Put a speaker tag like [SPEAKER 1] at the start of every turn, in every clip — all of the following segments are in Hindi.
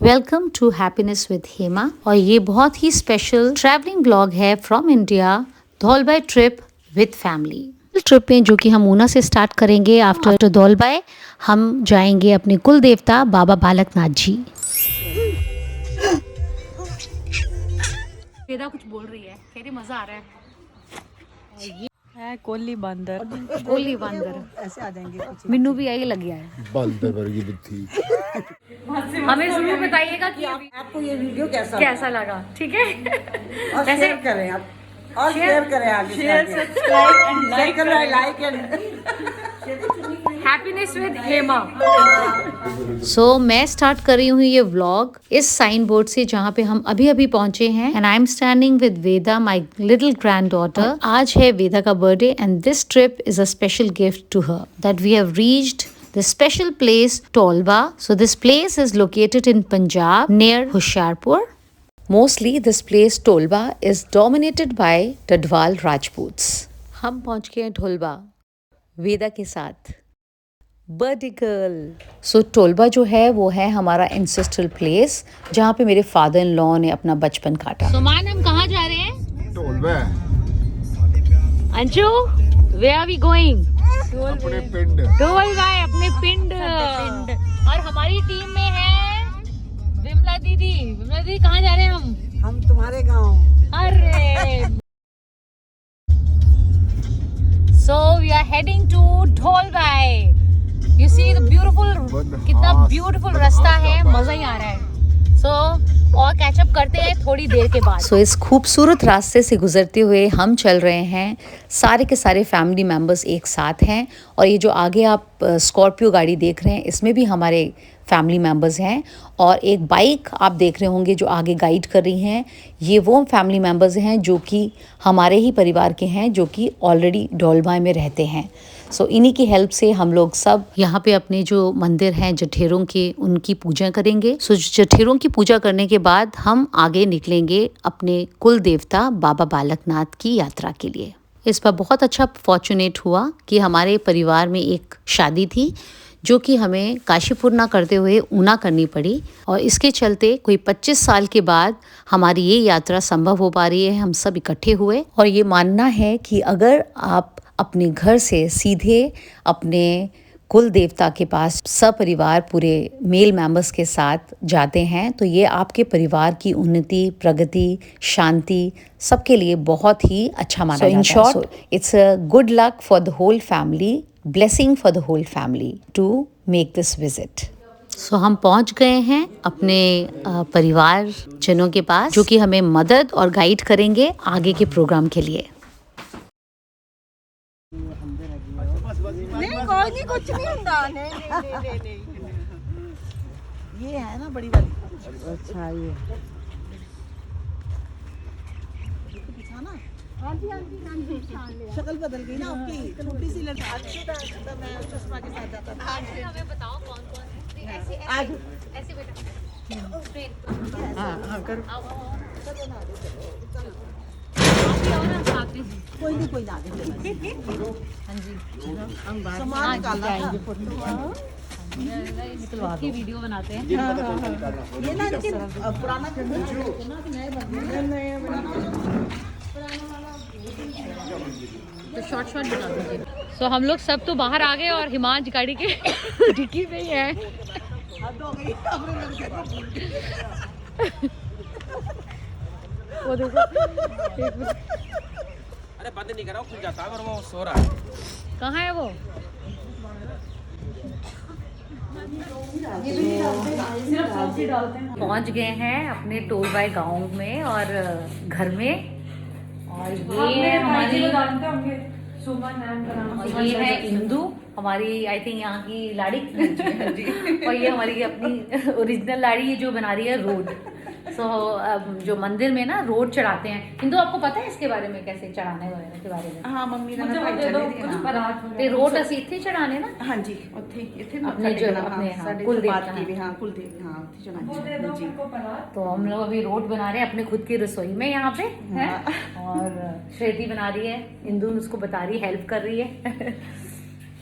[SPEAKER 1] Welcome to happiness with Hema और ये बहुत ही स्पेशल ट्रैवलिंग ब्लॉग है from India Dhaulbai trip with family. Trip में जो कि हम ऊना से स्टार्ट करेंगे। आफ्टर धौलबाई हम जाएंगे अपने कुल देवता बाबा बालकनाथ जी। वेदा कुछ बोल रही है, कह रही मजा आ रहा है।
[SPEAKER 2] है कोली बंदर।
[SPEAKER 1] कोली बंदर
[SPEAKER 2] ऐसे आ जाएंगे।
[SPEAKER 1] मिन्नू भी यही लग गया है
[SPEAKER 3] बंदर वर्गी बुद्धि।
[SPEAKER 1] हमें जरूर बताइएगा कि
[SPEAKER 2] आपको ये वीडियो
[SPEAKER 1] कैसा लगा, ठीक है।
[SPEAKER 2] और
[SPEAKER 1] वैसे-
[SPEAKER 2] शेयर करें आप और शेयर करें आगे
[SPEAKER 1] share subscribe and
[SPEAKER 2] like and
[SPEAKER 1] happiness with Hema. So मैं स्टार्ट कर रही हूँ ये व्लॉग इस साइन बोर्ड से जहाँ पे हम अभी अभी पहुंचे हैं। And I am standing with Veda my little granddaughter. आज है वेदा का birthday and this trip is a special gift to her that we have reached the special place Tolba. So this place is located in Punjab near Hoshiarpur. Mostly this place Tolba is dominated by Tadwal Rajputs. हम पहुंच गए ढोलबा वेदा के साथ बर्थडे गर्ल। सो टोलबा जो है वो है हमारा एंसेस्ट्रल प्लेस जहाँ पे मेरे फादर इन लॉ ने अपना बचपन काटा। सुमान हम कहाँ जा रहे हैं?
[SPEAKER 3] ढोलबा
[SPEAKER 1] Anshu where are we going?
[SPEAKER 3] अपने पिंड।
[SPEAKER 1] ढोलबा अपने पिंड। और हमारी टीम में है विमला दीदी। विमला दीदी कहाँ जा रहे हैं
[SPEAKER 2] हम तुम्हारे गांव।
[SPEAKER 1] अरे so we are heading to ढोलबाई। You see the beautiful कितना ब्यूटीफुल रास्ता है, मजा ही आ रहा है। और कैचअप करते हैं थोड़ी देर के बाद। इस खूबसूरत रास्ते से गुजरते हुए हम चल रहे हैं, सारे के सारे फैमिली मेम्बर्स एक साथ हैं। और ये जो आगे आप स्कॉर्पियो गाड़ी देख रहे हैं इसमें भी हमारे फैमिली मेम्बर्स हैं। और एक बाइक आप देख रहे होंगे जो आगे गाइड कर रही हैं, ये वो फैमिली मेम्बर्स हैं जो कि हमारे ही परिवार के हैं, जो कि ऑलरेडी ढोलबाई में रहते हैं। सो इन्हीं की हेल्प से हम लोग सब यहाँ पे अपने जो मंदिर हैं जठेरों के, उनकी पूजा करेंगे। सो जठेरों की पूजा करने के बाद हम आगे निकलेंगे अपने कुल देवता बाबा बालकनाथ की यात्रा के लिए। इस बार बहुत अच्छा फॉर्चुनेट हुआ कि हमारे परिवार में एक शादी थी जो कि हमें काशीपुर ना करते हुए ऊना करनी पड़ी। और इसके चलते कोई 25 साल के बाद हमारी ये यात्रा संभव हो पा रही है। हम सब इकट्ठे हुए और ये मानना है कि अगर आप अपने घर से सीधे अपने कुल देवता के पास सपरिवार पूरे मेल मेंबर्स के साथ जाते हैं तो ये आपके परिवार की उन्नति, प्रगति, शांति सबके लिए बहुत ही अच्छा माना जाता है। In short it's a good luck for the whole family, blessing for the whole family to make this visit. So हम पहुंच गए हैं अपने परिवार जनों के पास जो कि हमें मदद और गाइड करेंगे आगे के प्रोग्राम के लिए।
[SPEAKER 2] नहीं कोई नहीं, कुछ नहीं होता। नहीं ये है ना बड़ी वाली। अच्छा ये बिछाना। हाँ जी शक्ल बदल गई ना आपकी, छोटी सी लड़की। अच्छा मैं चश्मा के साथ जाता था।
[SPEAKER 1] हमें बताओ कौन ऐसे
[SPEAKER 2] आज
[SPEAKER 1] ऐसे बेटा।
[SPEAKER 2] हाँ कर कोई नहीं कोई ना सामान निकालना था।
[SPEAKER 1] की वीडियो बनाते हैं।
[SPEAKER 2] ये ना इनके पुराना
[SPEAKER 1] तो शॉर्ट निकाल दीजिए। सो हम लोग सब तो बाहर आ गए और हिमांश गाड़ी के डिक्की में ही है। वो देखो
[SPEAKER 4] अरे बंद नहीं करा, खुल जाता है और वो सो रहा है।
[SPEAKER 1] कहाँ है वो? पहुंच गए हैं अपने टोलबाई गांव में और घर में। और ये है हमारी और ये है इंदू, हमारी आई थिंक यहाँ की लाड़ी। और ये हमारी अपनी ओरिजिनल लाड़ी, ये जो बना रही है रोड। सो जो मंदिर में ना रोड चढ़ाते हैं। हिंदू आपको पता है इसके बारे में, कैसे चढ़ाने वगैरह के बारे में?
[SPEAKER 2] हाँ मम्मी ने
[SPEAKER 1] ते रोड ਅਸੀਂ ਇੱਥੇ ਚੜਾਣੇ ਨਾ।
[SPEAKER 2] हाँ जी ਉੱਥੇ ਇੱਥੇ
[SPEAKER 1] अपने जो अपने कुल देवता
[SPEAKER 2] की भी। हाँ कुल देवी। हाँ ਉੱਥੇ चढ़ाने जी।
[SPEAKER 1] तो हम लोग अभी रोड बना रहे हैं अपने खुद की रसोई में यहाँ पे है। और श्वेती बना रही है, इंदु उसको बता रही है, हेल्प कर रही है।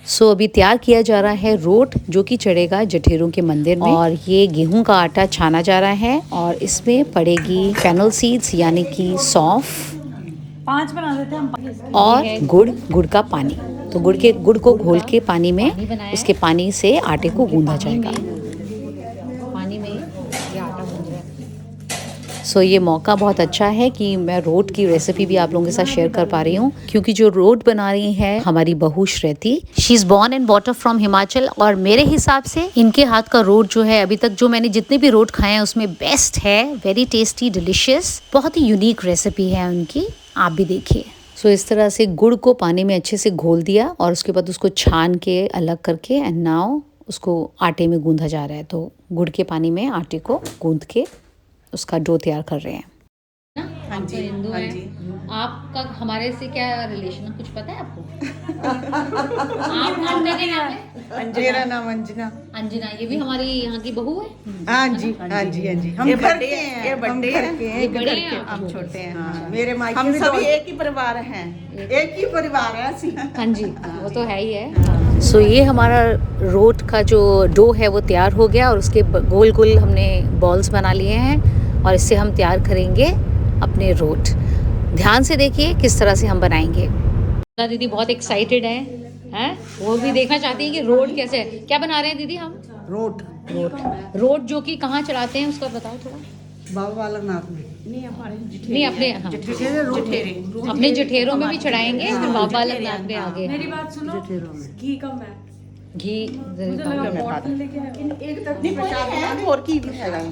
[SPEAKER 1] सो अभी तैयार किया जा रहा है रोट, जो कि चढ़ेगा जठेरों के मंदिर में। और ये गेहूं का आटा छाना जा रहा है और इसमें पड़ेगी फेनल सीड्स यानी कि सौंफ,
[SPEAKER 2] 5 बना देते हैं हम।
[SPEAKER 1] और गुड़ का पानी। तो गुड़ को घोल के पानी में, उसके पानी से आटे को गूंदा जाएगा। पानी में ये आटा गूंद रहा है। सो ये मौका बहुत अच्छा है कि मैं रोट की रेसिपी भी आप लोगों के साथ शेयर कर पा रही हूँ, क्योंकि जो रोट बना रही है हमारी बहू Shreti, she is born and brought up from Himachal. और मेरे हिसाब से इनके हाथ का रोट जो है, अभी तक जो मैंने जितने भी रोट खाए हैं उसमें बेस्ट है। वेरी टेस्टी, डिलिशियस, बहुत ही यूनिक रेसिपी है उनकी, आप भी देखिए। सो इस तरह से गुड़ को पानी में अच्छे से घोल दिया और उसके बाद उसको छान के अलग करके एंड नाउ उसको आटे में गूंधा जा रहा है। तो गुड़ के पानी में आटे को गूंथ के उसका डो तैयार कर रहे हैं।
[SPEAKER 2] हाँ जी,
[SPEAKER 1] हिंदू
[SPEAKER 2] हाँ
[SPEAKER 1] हैं।
[SPEAKER 2] जी।
[SPEAKER 1] आपका हमारे से क्या रिलेशन है, कुछ पता है आपको? आप नाम क्या नाम है?
[SPEAKER 2] मेरा नाम अंजना।
[SPEAKER 1] अंजना, ये भी हमारी यहाँ की बहू है।
[SPEAKER 2] हाँ जी, हाँ जी, हाँ जी। हम घर के हैं, ये बड़े हैं,
[SPEAKER 1] ये बड़े हैं,
[SPEAKER 2] हम छोटे हैं। हाँ, मेरे मायके हम सभी एक ही परिवार हैं, एक ही परिवार है ऐसी।
[SPEAKER 1] हाँ जी, वो तो है ही है। सो ये हमारा रोट का जो डो है वो तैयार हो गया और उसके गोल गोल हमने बॉल्स बना लिए हैं और इससे हम तैयार करेंगे अपने रोट। ध्यान से देखिए किस तरह से हम बनाएंगे। दीदी बहुत एक्साइटेड हैं, वो भी देखना चाहती हैं कि रोट कैसे है। क्या बना रहे हैं दीदी हम? रोट जो कि कहाँ चढ़ाते हैं उसका बताओ थोड़ा।
[SPEAKER 2] बाबा बालकनाथ में
[SPEAKER 1] नहीं, अपने अपने जठेरों में भी चढ़ाएंगे, फिर बाबा बालकनाथ में आगे।
[SPEAKER 5] मेरी बात सुनो, घी कम है।
[SPEAKER 1] घी
[SPEAKER 2] और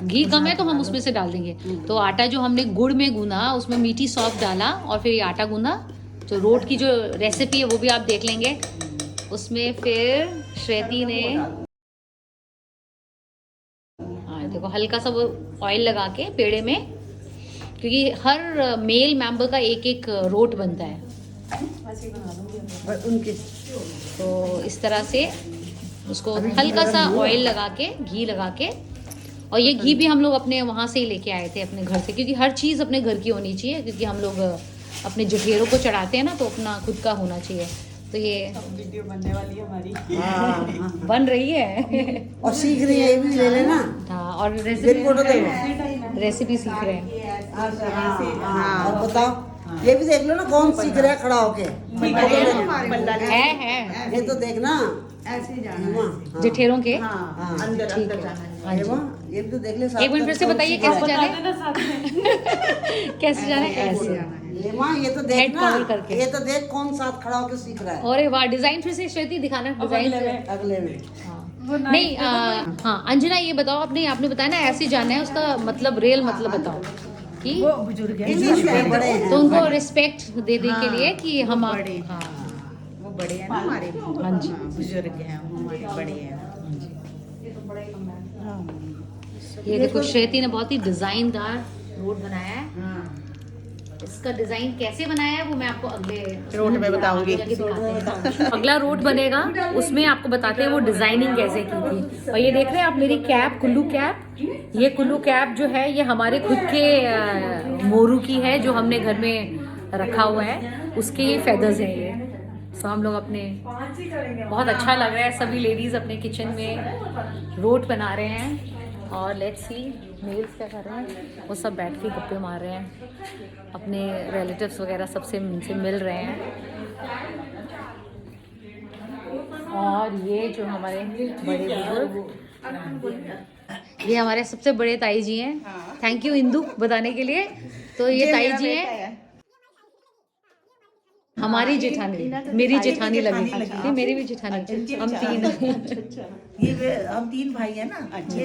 [SPEAKER 1] घी कम है तो हम उसमें से डाल देंगे। तो आटा जो हमने गुड़ में गूंदा, उसमें मीठी सौंफ डाला और फिर ये आटा गूंदा। तो रोट की जो रेसिपी है वो भी आप देख लेंगे। उसमें फिर श्रेती ने देखो हल्का सा वो ऑयल लगा के पेड़े में, क्योंकि हर मेल मेंबर का एक एक रोट बनता है
[SPEAKER 2] उनके।
[SPEAKER 1] तो इस तरह से उसको हल्का सा ऑयल लगा के, घी लगा के, और ये घी भी हम लोग अपने वहाँ से ही लेके आए थे अपने घर से, क्योंकि हर चीज़ अपने घर की होनी चाहिए, क्योंकि हम लोग अपने जठेरों को चढ़ाते हैं ना, तो अपना खुद का होना चाहिए। तो ये
[SPEAKER 2] वीडियो बनने वाली है हमारी।
[SPEAKER 1] बन रही है
[SPEAKER 2] और सीख रही है, ये भी ले लेना।
[SPEAKER 1] हाँ, और
[SPEAKER 2] फोटो देखो,
[SPEAKER 1] रेसिपी सीख रहे हैं।
[SPEAKER 2] और बताओ, ये भी देख लो ना कौन सीख रहा है खड़ा होके।
[SPEAKER 1] है
[SPEAKER 2] ये तो देखना
[SPEAKER 5] ऐसे ही जाना
[SPEAKER 1] जठेरों के।
[SPEAKER 2] अंदर अंदर जाना है।
[SPEAKER 1] हाँ जी।
[SPEAKER 2] ये भी तो देख ले।
[SPEAKER 1] एक मिनट फिर से बताइए कैसे जाना है?
[SPEAKER 5] देना साथ में।
[SPEAKER 1] कैसे जाना है? ऐसे जाना है।
[SPEAKER 2] ये माँ, ये तो
[SPEAKER 1] Head
[SPEAKER 2] देखना,
[SPEAKER 1] cover करके।
[SPEAKER 2] ये तो देख कौन साथ खड़ा होके सीख रहा है।
[SPEAKER 1] और वाह, डिजाइन फिर से श्वेती दिखाना, डिजाइन।
[SPEAKER 2] अगले में
[SPEAKER 5] वो
[SPEAKER 1] नहीं, हाँ अंजना ये बताओ, आपने बताया ना ऐसे जाना है, उसका मतलब रियल मतलब बताओ कि
[SPEAKER 5] बुजुर्ग है,
[SPEAKER 2] इंग्लिश में बड़े हैं।
[SPEAKER 1] तो उनको रिस्पेक्ट देने के लिए कि हम हाँ
[SPEAKER 2] वो बड़े हैं ना हमारे।
[SPEAKER 1] हाँ जी,
[SPEAKER 2] बुजुर्ग हैं हमारे, बड़े हैं।
[SPEAKER 1] ये देखो श्वेती ने बहुत ही डिजाइनदार रोड बनाया है। इसका डिजाइन कैसे बनाया है वो मैं आपको अगले
[SPEAKER 2] रोड में बताऊंगी।
[SPEAKER 1] अगला रोड बनेगा, उसमें आपको बताते हैं वो डिजाइनिंग कैसे की थी। और ये देख रहे हैं आप मेरी कैप, कुल्लू कैप। ये कुल्लू कैप जो है ये हमारे खुद के मोरू की है, जो हमने घर में रखा हुआ है, उसके ये फेदर्स हैं ये। सो हम लोग अपने, बहुत अच्छा लग रहा है, सभी लेडीज अपने किचन में रोट बना रहे हैं। और लेट्स सी मेल्स क्या कर रहे हैं, वो सब बैठ के गप्पे मार रहे हैं, अपने रिलेटिव्स वगैरह सबसे उनसे मिल रहे हैं। और ये जो हमारे बड़े बुजुर्ग, ये हमारे सबसे बड़े ताई जी हैं। थैंक यू इंदू बताने के लिए। तो ये ताई जी हैं हमारी जेठानी, मेरी जेठानी लगी, ये मेरी भी जेठानी। हम तीन,
[SPEAKER 2] हम 3 भाई हैं ना। अच्छा,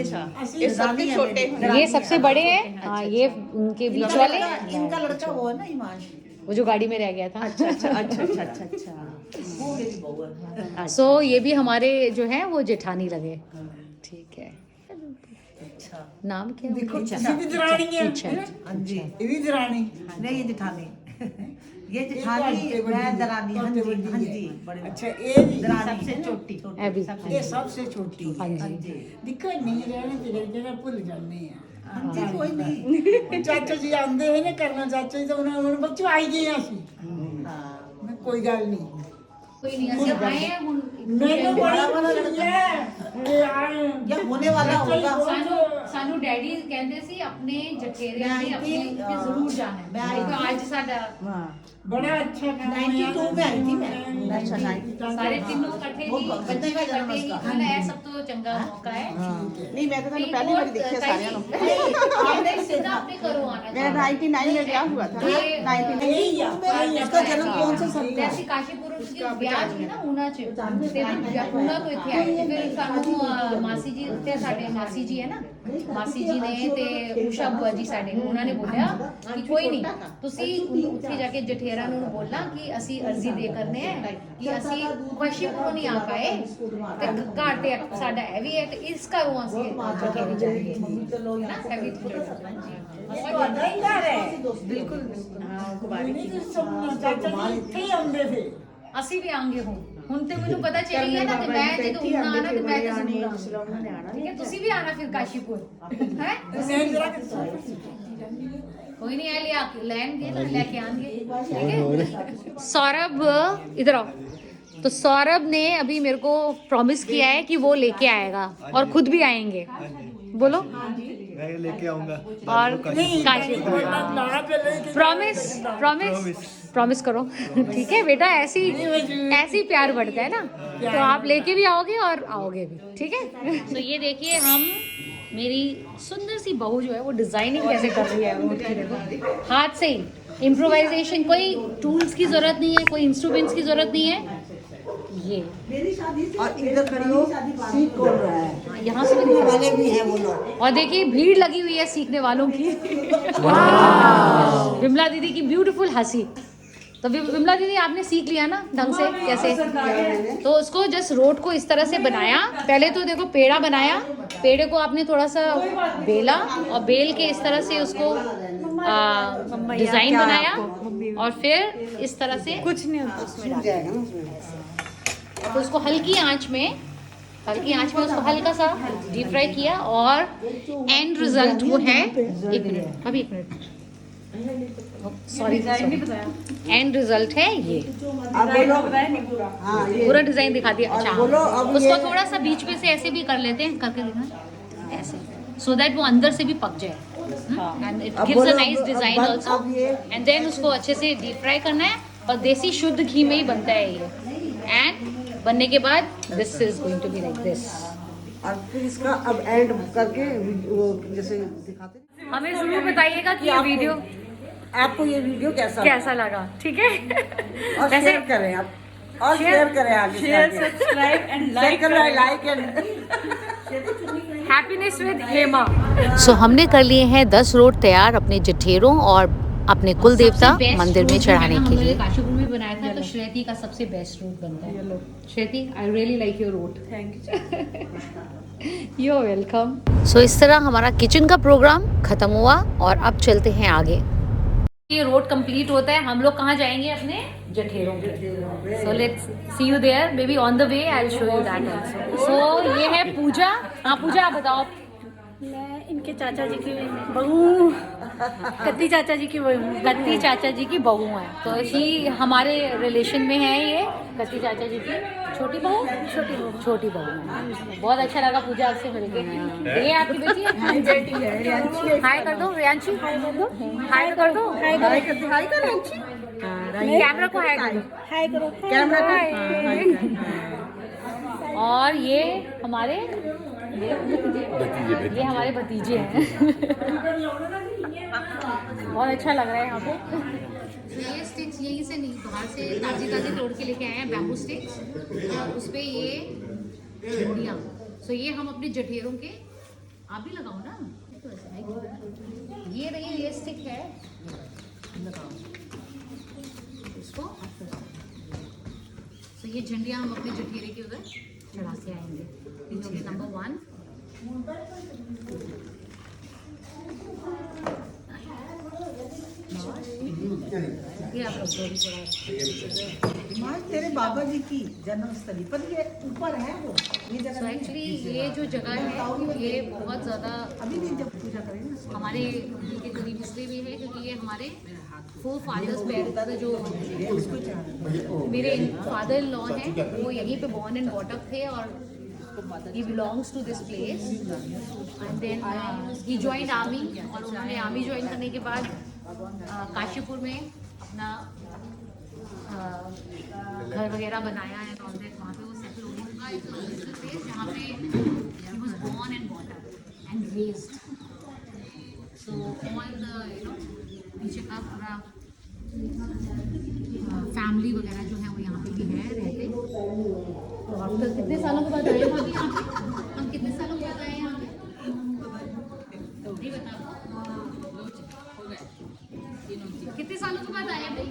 [SPEAKER 2] ये सबसे छोटे,
[SPEAKER 1] ये सबसे बड़े हैं। हाँ, ये उनके बीच वाले,
[SPEAKER 2] इनका लड़का वो है ना हिमांश,
[SPEAKER 1] वो जो गाड़ी में रह गया था।
[SPEAKER 2] अच्छा। वो मेरी बहू है।
[SPEAKER 1] सो ये भी हमारे जो है वो जेठानी लगे। ठीक है,
[SPEAKER 2] अच्छा,
[SPEAKER 1] नाम क्या है?
[SPEAKER 2] देखो
[SPEAKER 1] अच्छा,
[SPEAKER 2] दरानी है।
[SPEAKER 1] अच्छा,
[SPEAKER 2] हाँ जी, ये भी दरानी नहीं, ये जेठानी। ये जेठानी, मैं दरानी। हाँ जी, हाँ जी। अच्छा, ये दरानी सबसे छोटी,
[SPEAKER 1] अभी
[SPEAKER 2] ये सबसे छोटी।
[SPEAKER 1] हाँ जी।
[SPEAKER 2] दिक्कत नहीं रहने तेरे जगह भूल जाने हैं। हाँ जी, कोई नहीं। चाचा जी आंदे हैं ना करना, चाचा जी तो उन्होंने बच्चों आई गए हैं ਅਸੀਂ। मैं कोई गल नहीं,
[SPEAKER 1] कोई नहीं, ਅਸੀਂ आए हैं
[SPEAKER 2] बड़ा वाला लड़का या होने वाला होगा।
[SPEAKER 1] सानू डैडी कहते सी अपने जठेरे ने अपने के जरूर जाना है। मैं तो आज साडा
[SPEAKER 5] बड़ा अच्छा
[SPEAKER 2] 92 में आई थी मैं। अच्छा 92
[SPEAKER 1] सारे तीनों इकट्ठे ही बच्चे भी इकट्ठे ही खाना है, सब तो चंगा मौका है।
[SPEAKER 2] नहीं मैं तो पहली बार देखी है सारे लोग।
[SPEAKER 1] आपने सीधा अपने करो आना।
[SPEAKER 2] मैं 99 में ब्याह हुआ था। 99 इसका जन्म कौन से सन में?
[SPEAKER 1] जैसे काशीपुर की ब्याह थी ना ऊना च ते ऊना तो इथे आई थी। फिर सानू मासी जी ते साडे मासी जी है ना, मासी जी ने ते उषा बुआ जी साडे ਉਹਨਾਂ ਨੇ ਬੋਲਿਆ ਕਿ ਕੋਈ ਨਹੀਂ ਤੁਸੀਂ ਉੱਥੇ ਜਾ ਕੇ ਜਠੇਰਾ ਨੂੰ ਬੋਲਣਾ ਕਿ ਅਸੀਂ ਅਰਜ਼ੀ ਦੇ ਕਰਨੇ ਹੈ ਕਿ ਅਸੀਂ ਕਾਸ਼ੀਪੁਰੋਂ ਨਹੀਂ ਆ ਪਾਏ ਤੇ ਘਰ ਤੇ ਸਾਡਾ ਇਹ ਵੀ ਹੈ ਤੇ ਇਸ ਘਰੋਂ ਅਸੀਂ ਜਠੇਰੇ ਜਾਈਏ ਨਾ ਹੈਵੀ
[SPEAKER 5] ਤੁਹਾਡਾ ਹੀ ਘਰ ਹੈ ਬਿਲਕੁਲ ਹਾਂ ਕੁਮਾਰੀ ਚਾਚਾ ਜੀ ਇੱਥੇ ਹੀ ਆਉਂਦੇ थे
[SPEAKER 1] ਅਸੀਂ ਵੀ ਆਂਗੇ ਹੁਣ ਤੇ ਮੈਨੂੰ ਪਤਾ ਚੱਲ ਗਿਆ ਨਾ ਕਿ ਮੈਂ ਜਦੋਂ ਹੁਣ ਆਣਾ ਤੇ ਮੈਂ ਤੇ ਜ਼ਰੂਰ ਆਣਾ ਠੀਕ ਹੈ ਤੁਸੀਂ ਵੀ ਆਣਾ ਫਿਰ ਕਾਸ਼ੀਪੁਰ ਹੈ कोई नहीं आया लेंगे ना लेके आएंगे ठीक है। सौरभ इधर आओ। तो सौरभ ने अभी मेरे को प्रॉमिस किया है कि वो लेके आएगा और खुद भी आएंगे। बोलो
[SPEAKER 3] मैं लेके आऊंगा
[SPEAKER 1] और काशीपुर प्रॉमिस प्रॉमिस प्रॉमिस करो ठीक है बेटा। ऐसी प्यार बढ़ता है ना, तो आप लेके भी आओगे और आओगे भी ठीक है। तो ये देखिए हम मेरी सुंदर सी बहू जो है वो डिजाइनिंग कैसे कर रही है ऊँट की, देखो हाथ से ही इम्प्रोवाइजेशन, कोई टूल्स की जरूरत नहीं है, कोई इंस्ट्रूमेंट्स की जरूरत नहीं है। ये
[SPEAKER 2] और इधर खड़ी हो सीख कौन रहा है?
[SPEAKER 1] यहाँ से भी
[SPEAKER 2] वाले भी हैं वो लोग।
[SPEAKER 1] और देखिए भीड़ लगी हुई है सीखने वालों की। विमला दीदी की ब्यूटीफुल हंसी। तो विमला दीदी आपने सीख लिया ना ढंग से कैसे? तो उसको जस्ट रोड को इस तरह से बनाया। पहले तो देखो पेड़ा बनाया, पेड़े को आपने थोड़ा सा बेला और बेल के इस तरह से उसको डिजाइन बनाया और फिर इस तरह से कुछ नहीं तो उसको हल्की आंच में उसको हल्का सा डीप फ्राई किया और एंड रिजल्ट वो है एक मिनट सॉरी एंड रिजल्ट है ये। पूरा डिजाइन दिखा दिया। अच्छा उसको थोड़ा सा बीच में से ऐसे भी कर लेते हैं, करके दिखा ऐसे सो दैट वो अंदर से भी पक जाए and it gives a nice design also. And then उसको अच्छे से डीप फ्राई करना है और देसी शुद्ध घी में ही बनता है ये। एंड बनने के बाद this is going to be like this.
[SPEAKER 2] और फिर इसका अब एंड करके वो जैसे दिखाते हैं।
[SPEAKER 1] हमें जरूर बताइएगा कि ये वीडियो
[SPEAKER 2] आपको ये वीडियो कैसा
[SPEAKER 1] लगा ठीक है।
[SPEAKER 2] और शेयर करें आप और शेयर करें आगे, share subscribe and like and
[SPEAKER 1] happiness with Hema.
[SPEAKER 6] So हमने कर लिए हैं 10 रोड तैयार अपने जठेरों और अपने कुल देवता मंदिर में चढ़ाने के लिए।
[SPEAKER 1] काशीपुर में बनाया था तो श्रेती का सबसे बेस्ट रोट बनता है। Shreti I really like your rot. Thank you are welcome.
[SPEAKER 6] So इस तरह हमारा किचन का प्रोग्राम खत्म हुआ और अब चलते हैं आगे।
[SPEAKER 1] ये रोड कंप्लीट होता है, हम लोग कहाँ जाएंगे? अपने जठेरों पे। So let's see you there, maybe on the way I will show you that also. So ये है पूजा। हाँ पूजा आप बताओ।
[SPEAKER 5] मैं इनके चाचा जी की बहू, कत्ती चाचा जी की बहू।
[SPEAKER 1] कत्ती चाचा जी की बहू है, तो ये हमारे रिलेशन में है। ये कत्ती चाचा जी की छोटी बहू छोटी बहू है। बहुत अच्छा लगा पूजा आपसे मिलकर। ये आपकी बेटी है? हाय कर दो रियांशी, हाय कर दो। कैमरा को हाय कर दो, कैमरा को। और ये हमारे भतीजे हैं। बहुत अच्छा लग रहा है यहाँ पे। तो ये स्टिक्स यहीं से नहीं, बाहर से ताजी तोड़ के लेके आए हैं, बैम्बू स्टिक्स। और उस पे ये झंडियाँ। सो ये हम अपने जठेरों के, आप भी लगाओ ना तो ऐसा। ये रही ये स्टिक है, लगाओ इसको। तो ये झंडियाँ हम अपने जठेरे के उधर चढ़ा के आएंगे। नंबर 1 ये आप
[SPEAKER 2] तेरे बाबा जी की जन्मस्थली पर ये ऊपर है वो।
[SPEAKER 1] एक्चुअली ये जो जगह है ये बहुत ज़्यादा
[SPEAKER 2] अभी नहीं जब
[SPEAKER 1] पूजा करेंगे। हमारे दिल के करीब इसलिए भी है क्योंकि ये हमारे 4 फादर्स पे जो मेरे फादर इन लॉ हैं वो यहीं पे बॉर्न एंड बॉट अप थे और he belongs to this place and then he joined army और उन्होंने आर्मी ज्वाइन करने के बाद काशीपुर में अपना घर वगैरह बनाया है और वहाँ पे वो सेटल हो गए जहाँ पे he was born and brought up and raised so all the पीछे का पूरा फैमिली वगैरह जो है वो यहाँ पे भी है रहते। तो आप तो कितने सालों के बाद आए भाभी यहाँ पे? हम कितने सालों के बाद आए यहाँ पे? नहीं बता कितने सालों के बाद आए भाई?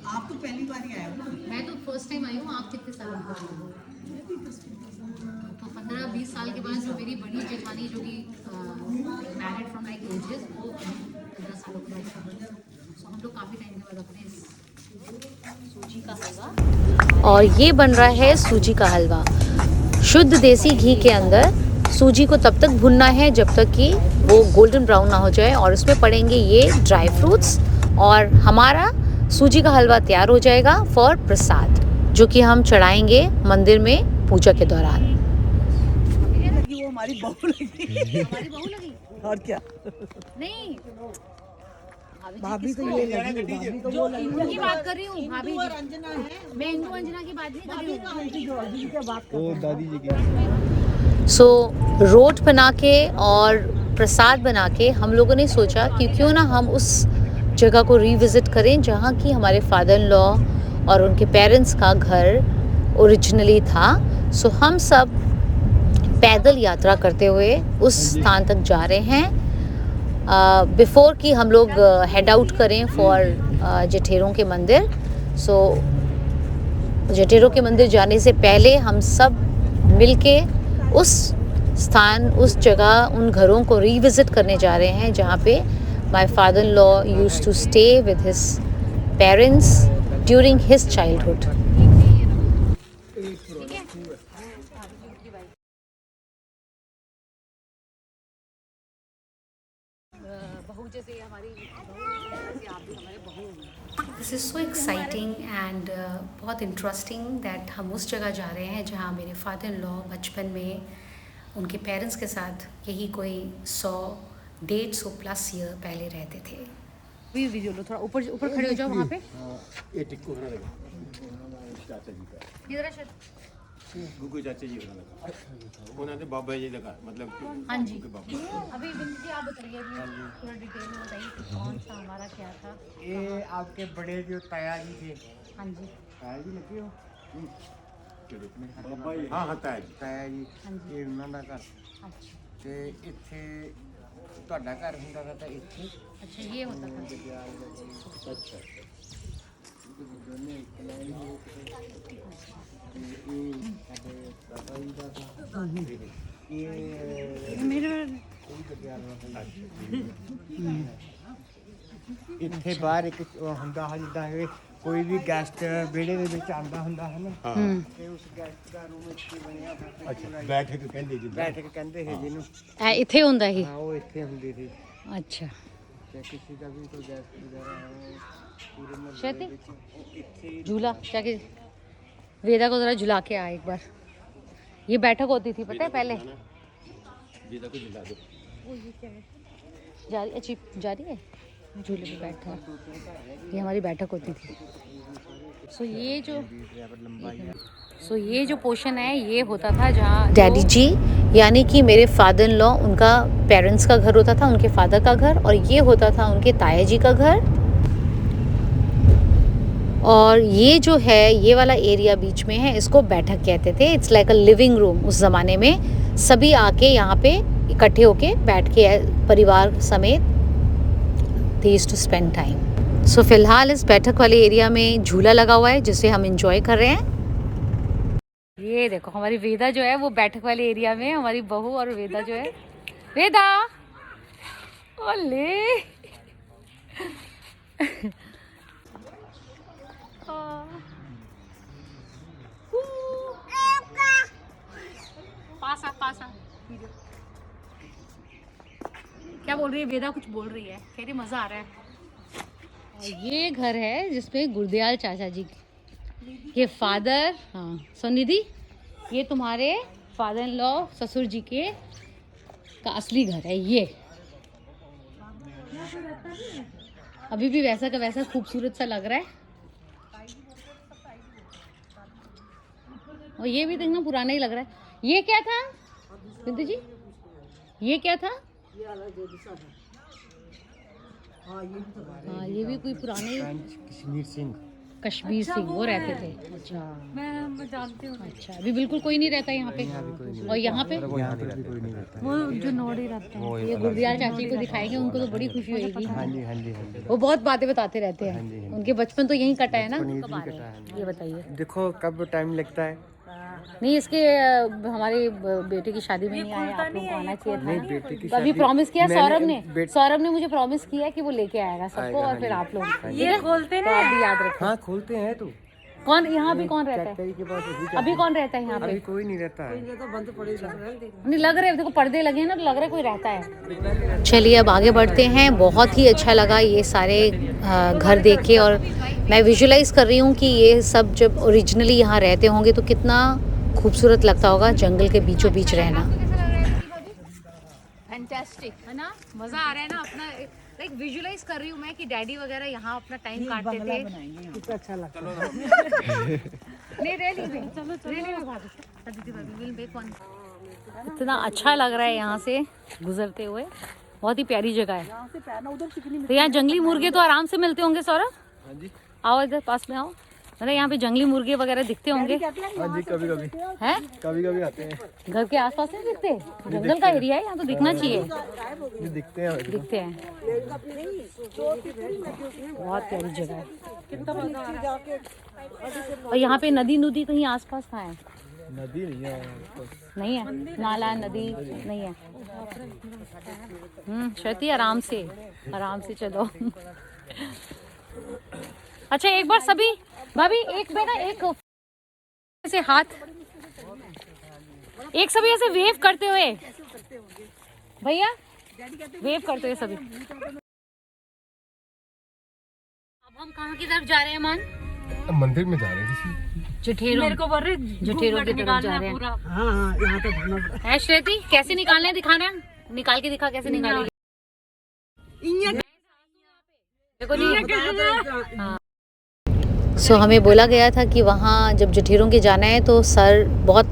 [SPEAKER 2] आप तो पहली बार ही आए हो ना।
[SPEAKER 1] मैं तो फर्स्ट टाइम आई हूँ। आप कितने सालों के बाद आए? तो 15-20 साल के बाद जो मेरी बड़ी जेठानी जो कि मैरिड फ्रॉम लाइक एजेस वो 15 सालों के बाद हम लोग काफ़ी टाइम के बाद अपने सूजी का हलवा।
[SPEAKER 6] और ये बन रहा है सूजी का हलवा। शुद्ध देसी घी के अंदर सूजी को तब तक भुनना है जब तक कि वो गोल्डन ब्राउन ना हो जाए और उसमें पड़ेंगे ये ड्राई फ्रूट्स और हमारा सूजी का हलवा तैयार हो जाएगा फॉर प्रसाद जो कि हम चढ़ाएंगे मंदिर में पूजा के दौरान।
[SPEAKER 2] वो हमारी बहू लगी।
[SPEAKER 1] हमारी बहू लगी
[SPEAKER 2] और क्या
[SPEAKER 1] नहीं
[SPEAKER 2] भाभी तो ये लगी। भाभी तो वो लगी
[SPEAKER 1] उनकी बात कर रही हूँ भाभी
[SPEAKER 2] और अंजना है।
[SPEAKER 1] मैं इंदु अंजना की बात नहीं कर रही हूँ।
[SPEAKER 3] वो दादी जी की।
[SPEAKER 6] सो रोट बना के और प्रसाद बना के हम लोगों ने सोचा कि क्यों ना हम उस जगह को रिविज़िट करें जहाँ की हमारे फादर इन लॉ और उनके पेरेंट्स का घर ओरिजिनली था। सो हम सब पैदल यात्रा करते हुए उस स्थान तक जा रहे हैं बिफोर कि हम लोग हेड आउट करें फॉर जठेरों के मंदिर। सो जठेरों के मंदिर जाने से पहले हम सब मिलके उस स्थान उस जगह उन घरों को रिविज़िट करने जा रहे हैं जहाँ पे my father in law used to stay with his parents during his childhood. This is so exciting and बहुत इंटरेस्टिंग दैट हम उस जगह जा रहे हैं जहाँ मेरे फादर इन लॉ बचपन में उनके पेरेंट्स के साथ यही कोई 100-150 ईयर पहले रहते थे।
[SPEAKER 1] वीडियो लो थोड़ा ऊपर ऊपर खड़े हो जाओ वहाँ पे।
[SPEAKER 3] ये टिक्को होना लगा चाचा जी का
[SPEAKER 1] इधर आ शायद।
[SPEAKER 3] गुगु चाचा जी होना लगा उन्होंने बाबा जी लगा मतलब
[SPEAKER 1] हाँ जी अभी बिंदु जी आप बताइए थोड़ा डिटेल में बताइए कि कौन सा हमारा क्या था।
[SPEAKER 7] ये आपके बड़े जो ताया जी थे।
[SPEAKER 1] हाँ जी
[SPEAKER 7] ताया जी लगे हो
[SPEAKER 3] बाबा जी हाँ ताया जी
[SPEAKER 7] ਤਾਇਆ ਜੀ ਇਹ ਉਹਨਾਂ ਦਾ ਘਰ
[SPEAKER 1] अच्छा
[SPEAKER 7] ਤੇ ਇੱਥੇ ਤੁਹਾਡਾ ਘਰ ਹੁੰਦਾ ਤਾ ਤਾਂ ਇੱਥੇ
[SPEAKER 1] अच्छा ये होता था।
[SPEAKER 3] अच्छा
[SPEAKER 7] ਦੋਨੇ ਇੱਕ ਲਾਈਨ ਹੋ ਤੇ ਇਹ ਸਾਡੇ ਬਾਬਾ ਜੀ ਦਾ ਤਾ ਇਹ
[SPEAKER 1] मेरा
[SPEAKER 7] ਕੋਈ ਜਗਿਆਲਾ ਇੱਥੇ ਬਾਹਰ ਇੱਕ ਉਹ ਹੁੰਦਾ ਹੈ ਜਿੱਦਾਂ ਇਹ ਕੋਈ ਵੀ ਗੈਸਟ ਵਿਹੜੇ ਦੇ ਵਿੱਚ ਆਉਂਦਾ ਹੁੰਦਾ ਹੈ ਨਾ ਤੇ ਉਸ ਗੈਸਟ ਦਾ ਰੂਮ ਇੱਥੇ ਬਣਿਆ ਹੋਇਆ
[SPEAKER 3] अच्छा बैठक कहते जी
[SPEAKER 7] ਬੈਠਕ ਕਹਿੰਦੇ ਹੈ ਜਿਹਨੂੰ
[SPEAKER 1] ਇੱਥੇ ਹੁੰਦਾ ਹੀ
[SPEAKER 7] ਹਾਂ ਉਹ ਇੱਥੇ ਹੁੰਦੀ ਸੀ
[SPEAKER 1] अच्छा
[SPEAKER 7] ਤੇ ਕਿਸੇ ਦਾ ਵੀ ਕੋਈ ਗੈਸਟ ਵਗੈਰਾ ਆਏ पूरे में
[SPEAKER 1] शैती
[SPEAKER 7] ਇੱਥੇ
[SPEAKER 1] झूला जाके वेदा को जरा झुला के आ एक बार। ये बैठक होती थी पता है पहले।
[SPEAKER 3] जी को जिला दो
[SPEAKER 1] वो ये क्या है जा रही अच्छी जा रही है झूले पे बैठा ये हमारी बैठक होती थी। सो ये जो पोर्शन है ये होता था जहाँ
[SPEAKER 6] डैडी जी यानी कि मेरे फादर इन लॉ उनका पेरेंट्स का घर होता था उनके फादर का घर और ये होता था उनके ताया जी का घर। और ये जो है ये वाला एरिया बीच में है इसको बैठक कहते थे। It's like a living room. उस ज़माने में सभी आके यहाँ पे इकट्ठे होके बैठ के परिवार समेत they used to spend time. So फिलहाल इस बैठक वाले एरिया में झूला लगा हुआ है जिसे हम इंजॉय कर रहे हैं।
[SPEAKER 1] ये देखो हमारी वेदा जो है वो बैठक वाले एरिया में हमारी बहू और वेदा जो है वेदा ओले पासा पासा क्या बोल रही है वेदा? कुछ बोल रही है, कह रही मजा आ रहा है। और ये घर है जिसमें गुरदयाल चाचा जी के फादर, हाँ सोनिधि, ये तुम्हारे फादर इन लॉ ससुर जी के का असली घर है ये। अभी भी वैसा का वैसा खूबसूरत सा लग रहा है। और ये भी देखना पुराना ही लग रहा है। ये क्या था बिंदु जी? ये क्या था? हाँ ये भी कोई पुराने कश्मीर सिंह वो रहते थे। अच्छा मैं जानती हूँ। अच्छा अभी बिल्कुल कोई नहीं रहता यहाँ पे। और यहाँ पे वो जो नोड़ी रहते हैं, ये गुरदयाल चाची को दिखाएंगे, उनको तो बड़ी खुशी होगी।
[SPEAKER 7] हाँ जी हाँ जी हाँ जी।
[SPEAKER 1] वो बहुत बातें बताते रहते हैं। उनके बचपन तो यहीं कटा है ना? कब आ रहे हैं ये बताइए।
[SPEAKER 7] देखो कब टाइम लगता है।
[SPEAKER 1] नहीं इसके हमारे बेटे की शादी में नहीं आए, आप लोगों को आना चाहिए
[SPEAKER 7] नहीं बेटे की
[SPEAKER 1] था। अभी प्रॉमिस किया सौरभ ने मुझे प्रॉमिस किया कि वो लेके आएगा सबको, और फिर आप लोग ये खोलते ना, अभी याद रखो।
[SPEAKER 7] हाँ खोलते हैं तो।
[SPEAKER 1] कौन यहाँ भी कौन रहता है? अभी कौन रहता है यहाँ पे?
[SPEAKER 7] अभी कोई नहीं रहता है।
[SPEAKER 1] नहीं लग रहे देखो पर्दे लगे हैं ना, तो लग रहा है कोई रहता है।
[SPEAKER 6] चलिए अब आगे बढ़ते हैं। बहुत ही अच्छा लगा ये सारे घर देख के, और मैं विजुलाइज कर रही हूँ कि ये सब जब ओरिजिनली यहाँ रहते होंगे तो कितना खूबसूरत लगता होगा जंगल के बीचों बीच रहना।
[SPEAKER 1] फैंटास्टिक है ना, मजा आ रहा है ना। अपना लाइक विजुलाइज कर रही हूँ मैं कि डैडी वगैरह यहाँ अपना टाइम काटते थे।
[SPEAKER 2] कितना अच्छा लगता है।
[SPEAKER 1] नहीं रैली में, चलो रैली में इतना अच्छा लग रहा है यहाँ से गुजरते हुए। बहुत ही प्यारी जगह है। तो यहाँ जंगली मुर्गे तो आराम से मिलते होंगे सौरभ? आओ इधर पास में आओ। मतलब यहाँ पे जंगली मुर्गे वगैरह दिखते होंगे?
[SPEAKER 7] हाँ जी कभी कभी
[SPEAKER 1] हैं?
[SPEAKER 7] कभी कभी आते हैं।
[SPEAKER 1] घर के आसपास नहीं दिखते? जंगल का एरिया है यहाँ, तो दिखना चाहिए।
[SPEAKER 7] दिखते हैं
[SPEAKER 1] दिखते हैं। बहुत प्यारी जगह है। और यहाँ पे नदी नुदी कहीं आसपास कहाँ है?
[SPEAKER 7] नदी नहीं है।
[SPEAKER 1] नहीं है? नाला नदी नहीं है? श्रुति आराम से चलो। अच्छा एक बार सभी भाभी एक बेटा एक ऐसे हाथ एक सभी ऐसे वेव करते हुए, भैया वेव करते हुए सभी। अब हम कहाँ की तरफ जा रहे हैं मान?
[SPEAKER 3] मंदिर में जा रहे हैं
[SPEAKER 1] जठेरों की तरफ जा रहे हैं। हाँ यहाँ तो है। श्रेती कैसे निकालना है? दिखाना है, निकाल के दिखा कैसे निकालेंगे।
[SPEAKER 6] सो हमें बोला गया था कि वहाँ जब जठीरों के जाना है तो सर बहुत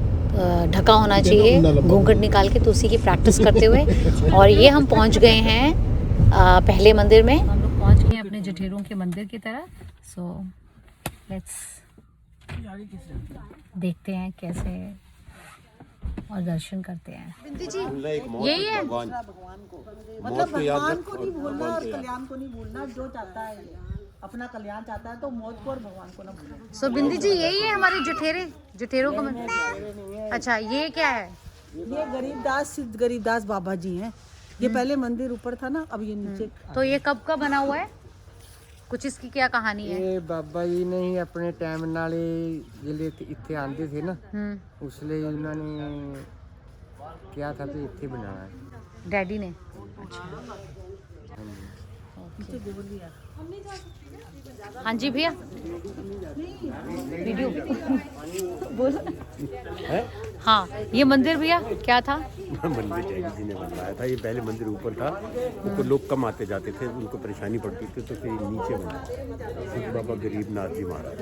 [SPEAKER 6] ढका होना चाहिए, घूंघट निकाल के, तो उसी की प्रैक्टिस करते हुए। और ये हम पहुँच गए हैं पहले मंदिर में।
[SPEAKER 1] हम लोग पहुँच गए अपने जठेरों के मंदिर की तरफ। सो लेट्स देखते हैं कैसे और दर्शन करते हैं। बिंदु जी यही है
[SPEAKER 2] भगवान को, मतलब भगवान को नहीं भूलना और कल्याण को नहीं भूलना। जो चाहता है अपना कल्याण चाहता है तो मौत को और भगवान को ना भूलना।
[SPEAKER 1] सो बिंदु जी यही है हमारे जठेरों का मंदिर। अच्छा ये क्या है?
[SPEAKER 2] ये गरीबदास सिद्ध गरीबदास बाबा जी हैं। ये पहले मंदिर ऊपर था ना, अब ये नीचे।
[SPEAKER 1] तो ये कब का बना हुआ है? कुछ इसकी क्या कहानी है?
[SPEAKER 7] ये बाबा जी ने ही अपने टाइम नाले जिले इत्थे आंदे थे ना, उसलिए उन्होंने क्या था तो इत्थे बनाया है
[SPEAKER 1] डैडी ने। अच्छा हाँ जी भैया वीडियो बोलो। हाँ ये मंदिर भैया क्या था?
[SPEAKER 3] मंदिर डैडी जी ने बनवाया था। ये पहले मंदिर ऊपर था, ऊपर लोग कम आते जाते थे, उनको परेशानी पड़ती थी, तो फिर नीचे बना सिद्ध बाबा गरीबनाथ जी महाराज।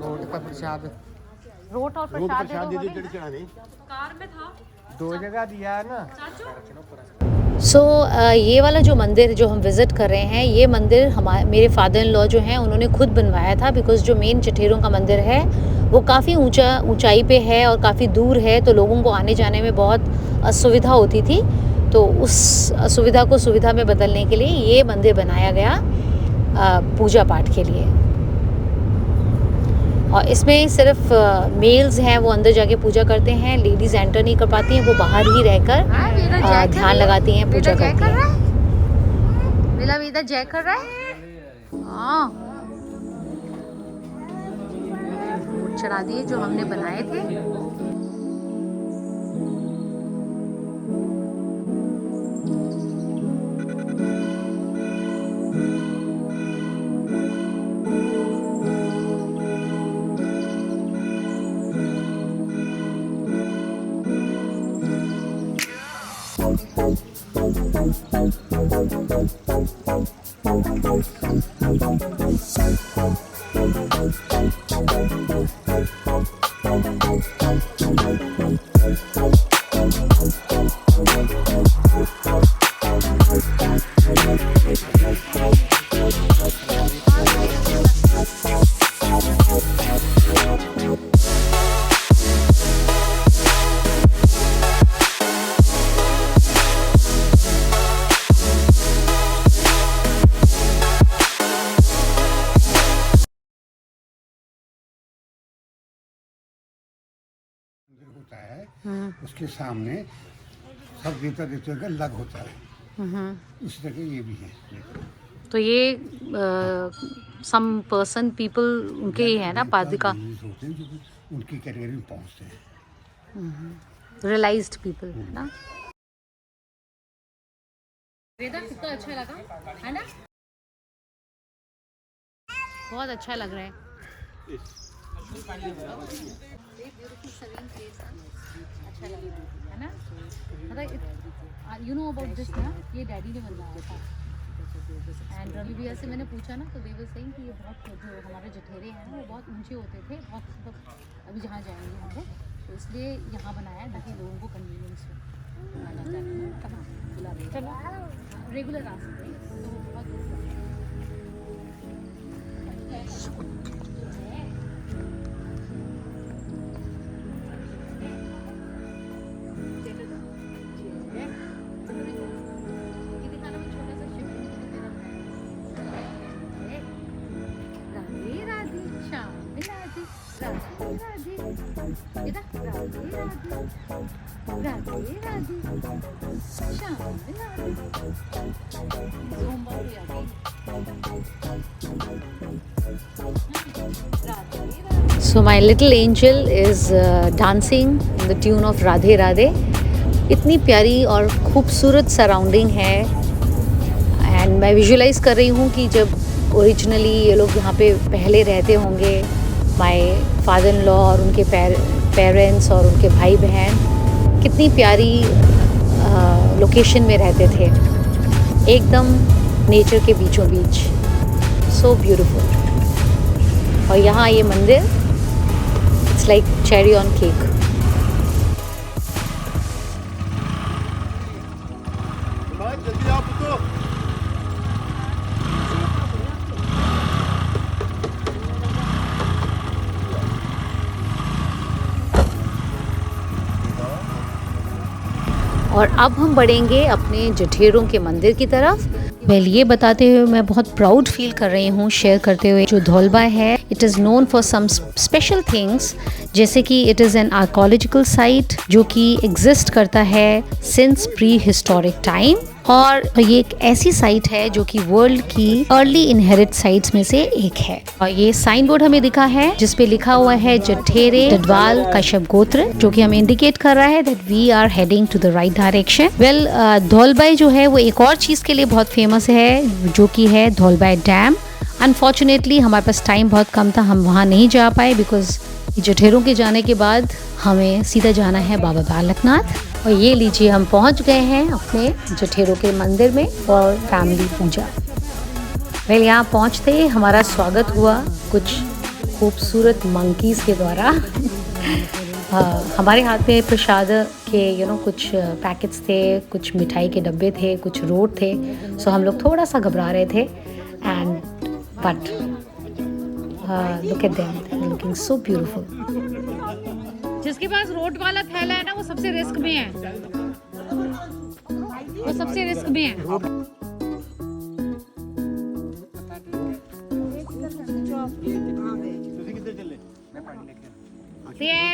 [SPEAKER 7] रोड का प्रसाद,
[SPEAKER 1] रोट और प्रसाद दे दो
[SPEAKER 3] चढ़ाने
[SPEAKER 1] कार में था।
[SPEAKER 7] 2 जगह दिया है ना।
[SPEAKER 6] सो ये वाला जो मंदिर जो हम विज़िट कर रहे हैं, ये मंदिर मेरे फादर इन लॉ जो हैं उन्होंने खुद बनवाया था। बिकॉज़ जो मेन जठेरों का मंदिर है वो काफ़ी ऊंचाई पे है और काफ़ी दूर है, तो लोगों को आने जाने में बहुत असुविधा होती थी। तो उस असुविधा को सुविधा में बदलने के लिए ये मंदिर बनाया गया पूजा पाठ के लिए। और इसमें सिर्फ मेल्स हैं वो अंदर जाके पूजा करते हैं, लेडीज़ एंटर नहीं कर पाती हैं, वो बाहर ही रहकर ध्यान लगाती हैं, पूजा करती हैं।
[SPEAKER 1] मेरा वेदा जय कर रहा है। हाँ
[SPEAKER 6] चढ़ा दिए जो हमने बनाए थे।
[SPEAKER 8] होता है उसके सामने सब देवता देवता का लग होता है, उसी तरह ये भी है।
[SPEAKER 6] तो ये सम पर्सन पीपल उनके ही है ना पादिका,
[SPEAKER 8] होते हैं जो उनकी कैटेगरी में पहुंचते हैं,
[SPEAKER 6] रियलाइज्ड पीपल है ना। वेदा कितना अच्छा लगा है ना, बहुत अच्छा लग रहा है। अच्छा लग रहा है ना, मतलब यू नो अबाउट दिस ना, ये डैडी ने बनवाया था। एंड रवि भैया से मैंने पूछा ना, तो दे वर सेइंग कि ये बहुत जो हमारे जठेरे हैं ना वो बहुत ऊंचे होते थे, बहुत मतलब अभी जहाँ जाएंगे हम लोग तो इसलिए यहाँ बनाया ताकि लोगों को कन्वीनियंस हो। चलो रेगुलर आ सकते हैं तो बहुत So my little angel is dancing in the tune of Radhe Radhe. इतनी प्यारी और खूबसूरत सराउंडिंग है एंड मैं विजुलाइज कर रही हूँ कि जब ओरिजिनली ये लोग यहाँ पे पहले रहते होंगे, माय फादर इन लॉ और उनके पेरेंट्स और उनके भाई बहन कितनी प्यारी लोकेशन में रहते थे, एकदम नेचर के बीचों बीच, सो ब्यूटीफुल। और यहाँ ये मंदिर it's like cherry on cake. और अब हम बढ़ेंगे अपने जठेरों के मंदिर की तरफ। वेल ये बताते हुए मैं बहुत प्राउड फील कर रही हूँ शेयर करते हुए, जो धौलबा है it is known for some special things, जैसे कि it is an archaeological site जो कि एग्जिस्ट करता है सिंस प्री हिस्टोरिक टाइम, और ये एक ऐसी साइट है जो कि वर्ल्ड की अर्ली इनहेरिट साइट्स में से एक है। और ये साइन बोर्ड हमें दिखा है जिसपे लिखा हुआ है जठेरे डडवाल कश्यप गोत्र, जो कि हमें इंडिकेट कर रहा है that we are heading to the right direction. Well Dhaulbai जो है वो एक और चीज़ के लिए बहुत फेमस है जो कि है धौलबाई डैम। अनफॉर्चुनेटली हमारे पास टाइम बहुत कम था, हम वहाँ नहीं जा पाए बिकॉज जठेरों के जाने के बाद हमें सीधा जाना है बाबा बालकनाथ। और ये लीजिए हम पहुंच गए हैं अपने जठेरों के मंदिर में और फैमिली पूजा। वेल यहाँ पहुँचते ही हमारा स्वागत हुआ कुछ खूबसूरत मंकीज़ के द्वारा। हमारे हाथ में प्रसाद के कुछ पैकेट्स थे, कुछ मिठाई के डब्बे थे, कुछ रोट थे, सो हम लोग थोड़ा सा घबरा रहे थे and but look at them, looking so beautiful. जिसके पास रोट वाला थैला है ना वो सबसे रिस्क में है, वो सबसे रिस्क में है।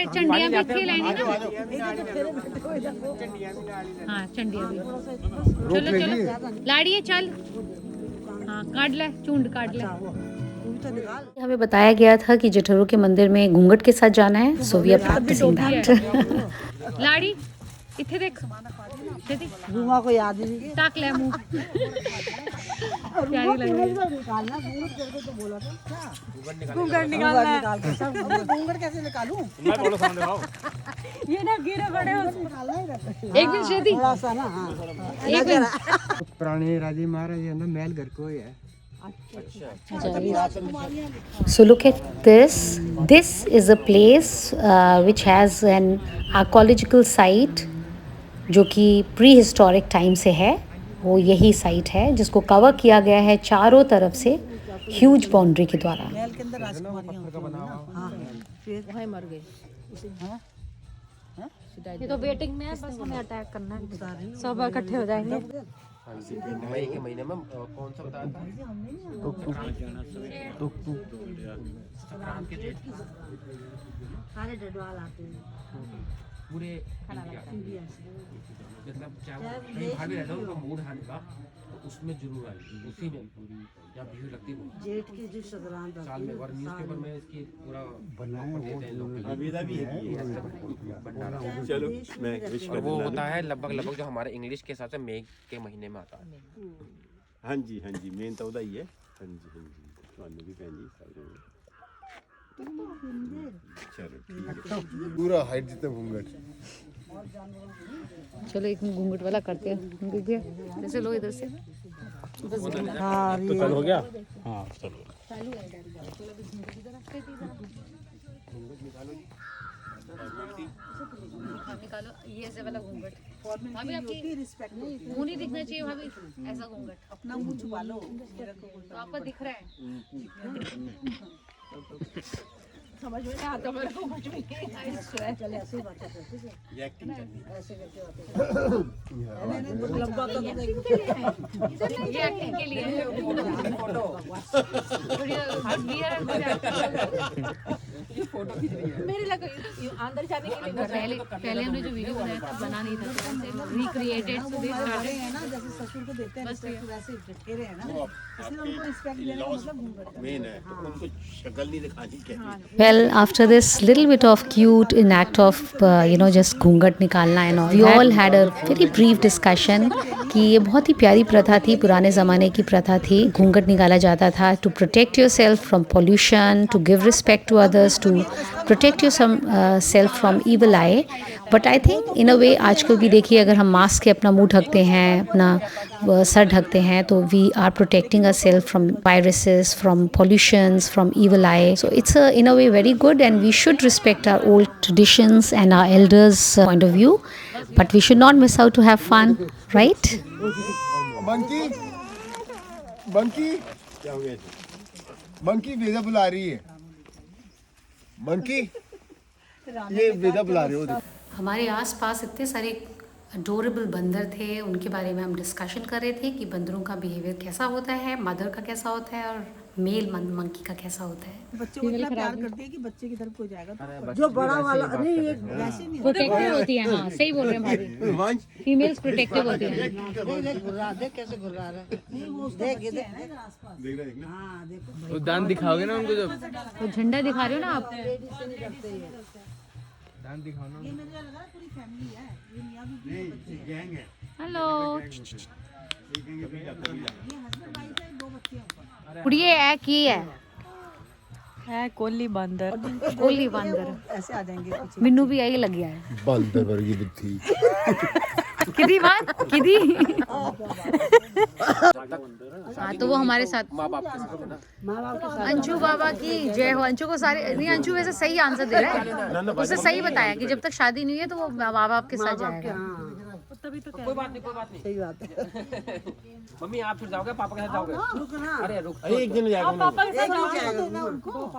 [SPEAKER 6] चंडिया भी इतनी लेनी ना, हाँ चंडिया भी। चलो चलो लाड़िए चल, हाँ काट ले, चूंड काट ले। हमें बताया गया था कि जठरू के मंदिर में घूंघट के साथ जाना है, so we are practising that.
[SPEAKER 1] लाड़ी इथे देख
[SPEAKER 2] धुआं को याद नहीं
[SPEAKER 1] टाक ले मुंह प्यारी लग रही है। घूंघट निकालना है।
[SPEAKER 2] घूंघट कैसे निकालूं?
[SPEAKER 1] ये ना गिरे बड़े हो। एक मिनट श्रुति,
[SPEAKER 2] थोड़ा सा ना, हाँ
[SPEAKER 1] एक मिनट।
[SPEAKER 7] पुराने राजे महाराजे ना महल घर को ही है।
[SPEAKER 6] So look at this. This is a place which has an archaeological site जो कि प्री हिस्टोरिक टाइम से है। वो यही साइट है जिसको कवर किया गया है चारों तरफ से ह्यूज बाउंड्री के द्वारा।
[SPEAKER 2] महल के अंदर राजकुमारियां होती हैं ना। हाँ फिर वहीं मर गए।
[SPEAKER 1] ये तो वेटिंग में है, बस हमें अटैक करना है, सब इकट्ठे हो जाएंगे।
[SPEAKER 4] मई के महीने में कौन सा बताया था? संक्रांत के डेट
[SPEAKER 5] सारे डडवाल आते हैं।
[SPEAKER 4] पूरे इंडिया से। मतलब चाहे कहीं बाहर भी रहता हूँ, उनका मूड हानि का तो उसमें जरूर आएगी, उसी में पूरी जब भीड़ लगती है
[SPEAKER 5] जेठ की जो संक्रांत
[SPEAKER 4] साल में। और न्यूज़पेपर में इसकी पूरा
[SPEAKER 3] बनाया
[SPEAKER 4] देते हैं लोग।
[SPEAKER 3] अवेदा भी है।
[SPEAKER 4] चलो
[SPEAKER 3] मैं विश
[SPEAKER 4] और वो होता है लगभग जो हमारे इंग्लिश के हिसाब से मई के महीने में आता है।
[SPEAKER 3] हाँ जी मेन तो उदा ही है। हाँ जी ਤੁਹਾਨੂੰ भी भैन जी चलो ठीक है।
[SPEAKER 8] पूरा हाइट जितना घूंघट।
[SPEAKER 6] चलो एक घूंघट वाला करते हैं भैया, जैसे लो इधर से।
[SPEAKER 3] तो चल हो गया। हाँ चलो
[SPEAKER 6] निकालो ये ऐसे वाला घूंघट। भाभी आपकी रिस्पेक्ट मुंह नहीं दिखना चाहिए भाभी, ऐसा घूंघट
[SPEAKER 2] अपना मुंह छुपा लो।
[SPEAKER 6] तो आपका दिख रहा है।
[SPEAKER 1] समझ में नहीं आता मेरे को कुछ भी।
[SPEAKER 2] चल ऐसे ही बातें करते थे।
[SPEAKER 3] ये एक्टिंग करनी है।
[SPEAKER 2] ऐसे करके बातें लंबा तो
[SPEAKER 1] ये एक्टिंग के लिए है। मेरे लगे अंदर जाने के लिए पहले हमने जो वीडियो बनाया था बना नहीं था, रिक्रिएटेड सो दिस
[SPEAKER 2] रहे हैं ना, जैसे ससुर को देते हैं रिस्पेक्ट वैसे बैठे रहे हैं ना, इसलिए उनको रिस्पेक्ट देने का मतलब घूंघट
[SPEAKER 3] मेन है उनको शक्ल नहीं दिखानी चाहिए।
[SPEAKER 6] Well, after this little bit of cute in act of just घूंघट निकालना and all, we all had a very brief discussion कि ये बहुत ही प्यारी प्रथा थी, पुराने ज़माने की प्रथा थी। घूंघट निकाला जाता था to protect yourself from pollution, to give respect to others, to protect yourself from evil eye. But I think in a way आजकल भी देखिए, अगर हम मास्क के अपना मुंह ढकते हैं, अपना सर ढकते हैं, तो we are protecting ourselves from viruses, from pollutions, from evil eye. So it's in a way very good, and we should respect our old traditions and our elders' point of view. But we should not miss out to have fun, right?
[SPEAKER 8] Monkey monkey
[SPEAKER 3] क्या हो गया?
[SPEAKER 8] मंकी वेदा बुला रही है। मंकी ये वेदा बुला रही हो।
[SPEAKER 6] हमारे आसपास इतने सारे अडोरेबल बंदर थे, उनके बारे में हम डिस्कशन कर रहे थे कि बंदरों का बिहेवियर कैसा होता है, मदर का कैसा होता है और मेल मंकी का कैसा होता है।
[SPEAKER 2] बच्चे को इतना प्यार करती है कि बच्चे की तरफ कोई जाएगा तो
[SPEAKER 5] जो बड़ा वाला नहीं, ये वैसे नहीं
[SPEAKER 1] प्रोटेक्टिव होती है। हाँ सही बोल रहे हैं भाभी, फीमेल्स प्रोटेक्टिव होती है।
[SPEAKER 5] देख घुर्रा, देख कैसे घुर्रा रहा है। देख इधर आसपास। हाँ देखो,
[SPEAKER 7] वो दांत दिखाओगे ना उनको जब
[SPEAKER 1] तो झंडा दिखा रहे हो ना आप।
[SPEAKER 5] लेडीज से नहीं रखते ये।
[SPEAKER 7] दांत दिखाओ ना।
[SPEAKER 2] ये मुझे लगा पूरी फैमिली है, ये मियां बीवी के बच्चे हैं।
[SPEAKER 3] गैंग है।
[SPEAKER 1] हेलो
[SPEAKER 2] ये हस्बैंड वाइफ है, 2 बच्चे हैं ऊपर।
[SPEAKER 6] कुड़िए है की है
[SPEAKER 1] कोली बंदर।
[SPEAKER 6] कोली बंदर
[SPEAKER 2] ऐसे आ जाएंगे पीछे।
[SPEAKER 6] मिन्नू भी यही लग गया है।
[SPEAKER 8] बंदर वर्गी बुद्धि।
[SPEAKER 6] किदी बात किदी। हाँ तो वो हमारे साथ
[SPEAKER 4] माँ बाप के साथ है ना।
[SPEAKER 6] अंशु बाबा की जय हो। अंशु को सारे नहीं, अंशु वैसे सही आंसर दे रहा है, उसने सही बताया कि जब तक शादी नहीं है तो वो माँ बाप के साथ जाएगा।
[SPEAKER 4] कोई बात नहीं
[SPEAKER 2] सही बात है।
[SPEAKER 4] मम्मी आप फिर जाओगे पापा के साथ जाओगे? अरे रुक
[SPEAKER 3] एक दिन जाएगा
[SPEAKER 1] पापा के साथ जाओगे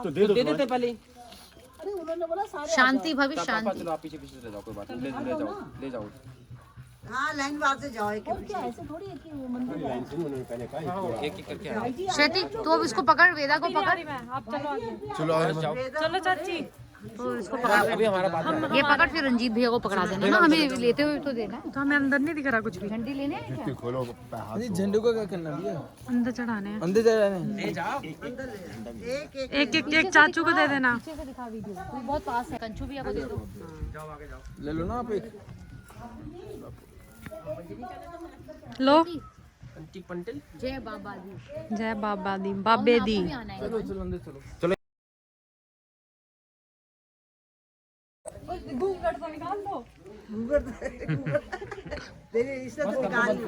[SPEAKER 3] तो दे दो
[SPEAKER 4] दे देते पहले।
[SPEAKER 2] अरे उन्होंने बोला सारे
[SPEAKER 6] शांति भाभी
[SPEAKER 4] पापा
[SPEAKER 6] शांति।
[SPEAKER 4] चलो आप पीछे पीछे ले जाओ, कोई बात नहीं, ले जाओ ले जाओ।
[SPEAKER 5] हाँ लाइन बार से जाओ एक
[SPEAKER 2] क्या ऐसे थोड़ी है कि वो मंदिर है।
[SPEAKER 4] हाँ एक एक करके आओ।
[SPEAKER 6] श्वेति तो अब इसको पकड़, वेदा को पकड़।
[SPEAKER 1] आप चलो आगे।
[SPEAKER 8] चलो आगे
[SPEAKER 4] जाओ।
[SPEAKER 1] चलो चाची। तो इसको पकड़
[SPEAKER 4] अभी हमारा बात है।
[SPEAKER 1] ये पकड़, फिर रंजीत भैया को पकड़ा देना ना, हमें लेते हुए तो देना है।
[SPEAKER 2] तो हमें अंदर नहीं दिख रहा कुछ भी।
[SPEAKER 1] झंडी लेने हैं क्या?
[SPEAKER 3] खोलो
[SPEAKER 7] झंडे को क्या करना भैया?
[SPEAKER 2] अंदर चढ़ाने हैं।
[SPEAKER 7] अंदर जाने
[SPEAKER 2] एक चाचू को दे देना।
[SPEAKER 1] पीछे से दिखा वीडियो, कोई बहुत पास है। कंचू भैया को दे दो।
[SPEAKER 7] ले लो ना आप एक।
[SPEAKER 2] लो।
[SPEAKER 4] अंटी पंटिल
[SPEAKER 1] जय बाबा दी।
[SPEAKER 2] जय बाबा दी, बाबे दी।
[SPEAKER 7] चलो चलो अंदर चलो।
[SPEAKER 4] चलो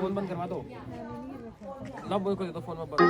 [SPEAKER 4] फोन बंद करवा दो। लो बोल को दे दो फोन में बंद।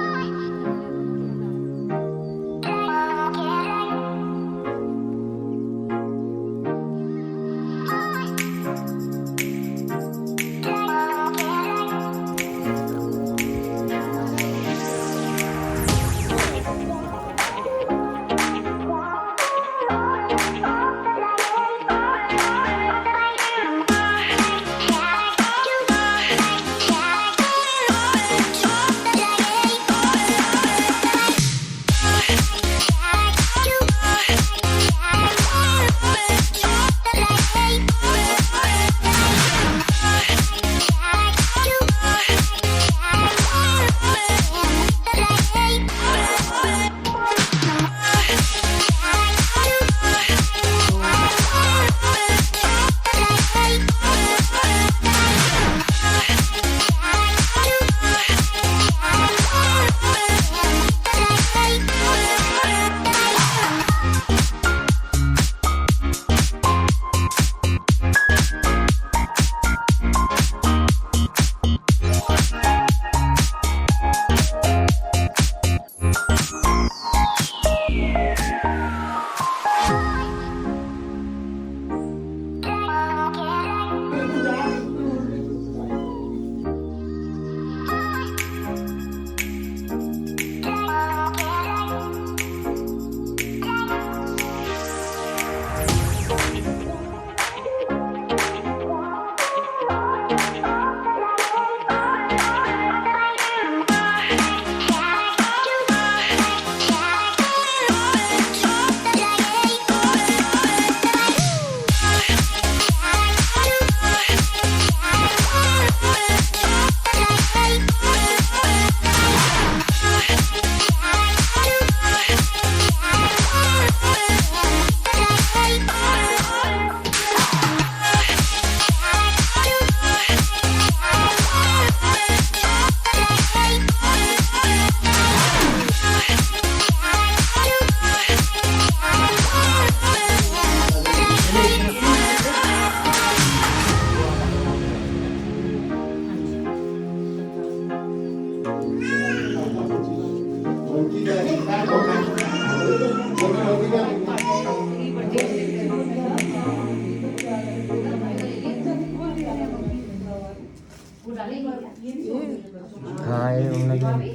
[SPEAKER 7] हाँ ये उन्होंने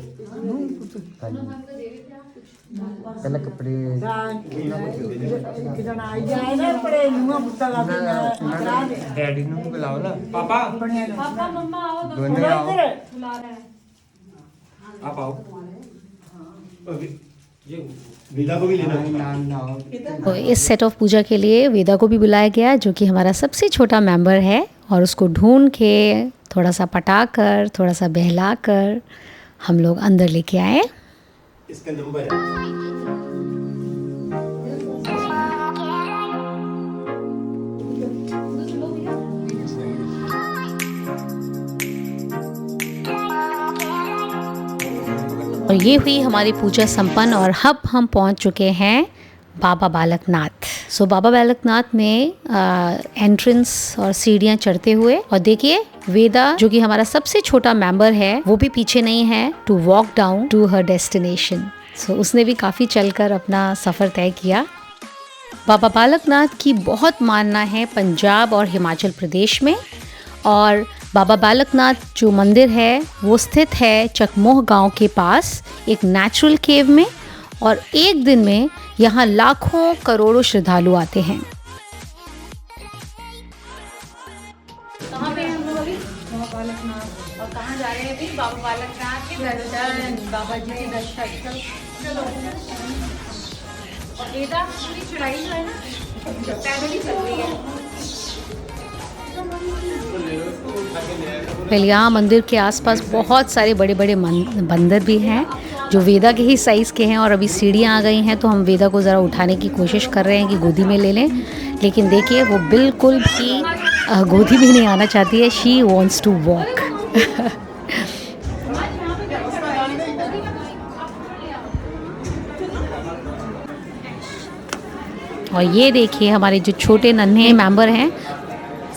[SPEAKER 7] पहले कपड़े डैडी ने बुलाओ ना पापा
[SPEAKER 2] मम्मा आओ
[SPEAKER 7] दोनों आओ
[SPEAKER 4] आप आओ।
[SPEAKER 3] वेदा को भी लेना
[SPEAKER 7] नाम ना आओ।
[SPEAKER 6] तो इस सेट ऑफ पूजा के लिए वेदा को भी बुलाया गया, जो कि हमारा सबसे छोटा मेंबर है, और उसको ढूंढ के थोड़ा सा पटाकर, थोड़ा सा बहलाकर हम लोग अंदर लेके आए।
[SPEAKER 3] इसका नंबर है।
[SPEAKER 6] और ये हुई हमारी पूजा संपन्न, और अब हम पहुंच चुके हैं बाबा बालकनाथ। सो बाबा बालकनाथ में एंट्रेंस और सीढ़ियां चढ़ते हुए, और देखिए वेदा जो कि हमारा सबसे छोटा मेंबर है वो भी पीछे नहीं है to walk down to her destination. So उसने भी काफ़ी चलकर अपना सफ़र तय किया। बाबा बालकनाथ की बहुत मानना है पंजाब और हिमाचल प्रदेश में, और बाबा बालकनाथ जो मंदिर है वो स्थित है चकमोह गांव के पास एक नेचुरल केव में, और एक दिन में यहाँ लाखों करोड़ों श्रद्धालु आते हैं। कहाँ पे हम लोग अभी? बाबा बालकनाथ। और कहाँ जा रहे हैं अभी? बाबा बालकनाथ के दर्शन, बाबा जी के दर्शन। चलो
[SPEAKER 1] वेदा पूरी चढ़ाई जो है ना पैदल ही चल रही है।
[SPEAKER 6] यहाँ मंदिर के आसपास बहुत सारे बड़े बड़े बंदर भी हैं जो वेदा के ही साइज़ के हैं। और अभी सीढ़ियाँ आ गई हैं तो हम वेदा को ज़रा उठाने की कोशिश कर रहे हैं कि गोदी में ले लें, लेकिन देखिए वो बिल्कुल भी गोदी में नहीं आना चाहती है। She wants to walk. और ये देखिए हमारे जो छोटे नन्हे मेंबर हैं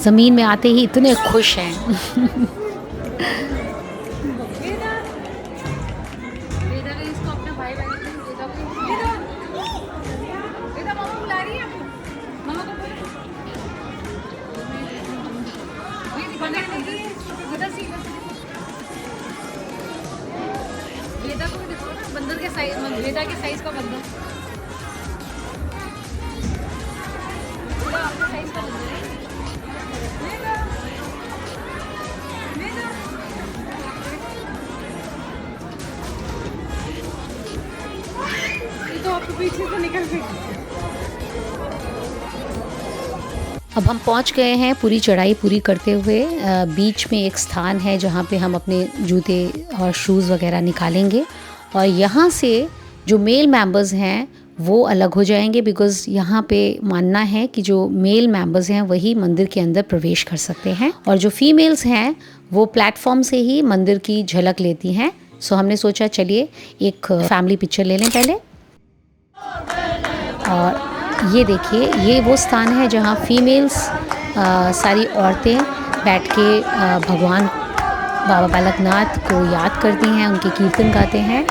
[SPEAKER 6] ज़मीन में आते ही इतने खुश हैं।
[SPEAKER 1] बंदर के साइज, वेदा के साइज का बंदर, आपके साइज का बंदर है। तो आपके पीछे से निकल गई।
[SPEAKER 6] अब हम पहुंच गए हैं पूरी चढ़ाई पूरी करते हुए। बीच में एक स्थान है जहां पे हम अपने जूते और शूज़ वगैरह निकालेंगे और यहाँ से जो मेल मेंबर्स हैं वो अलग हो जाएंगे, बिकॉज़ यहाँ पे मानना है कि जो मेल मेंबर्स हैं वही मंदिर के अंदर प्रवेश कर सकते हैं और जो फीमेल्स हैं वो प्लेटफॉर्म से ही मंदिर की झलक लेती हैं। सो हमने सोचा चलिए एक फैमिली पिक्चर ले लें पहले। और ये देखिए ये वो स्थान है जहाँ फीमेल्स सारी औरतें बैठ के भगवान बाबा बालकनाथ को याद करती हैं, उनके कीर्तन गाते हैं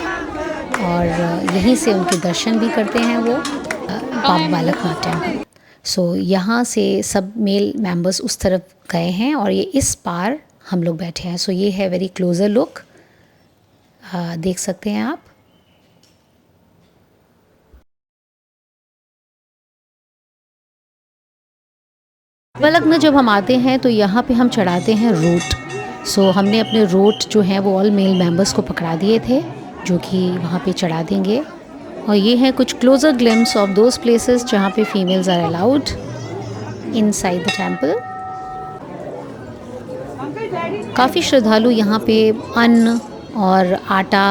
[SPEAKER 6] और यहीं से उनके दर्शन भी करते हैं वो बाबा बालकनाथ टेम्पल। सो यहाँ से सब मेल मेंबर्स उस तरफ गए हैं और ये इस पार हम लोग बैठे हैं। सो ये है वेरी क्लोज़र लुक, देख सकते हैं आप। बालकनाथ जब हम आते हैं तो यहाँ पे हम चढ़ाते हैं रोट। सो हमने अपने रोट जो हैं वो ऑल मेल मेंबर्स को पकड़ा दिए थे जो कि वहाँ पे चढ़ा देंगे। और ये है कुछ closer glimpse of those places जहाँ पे females are allowed inside the temple. काफ़ी श्रद्धालु यहाँ पे अन्न और आटा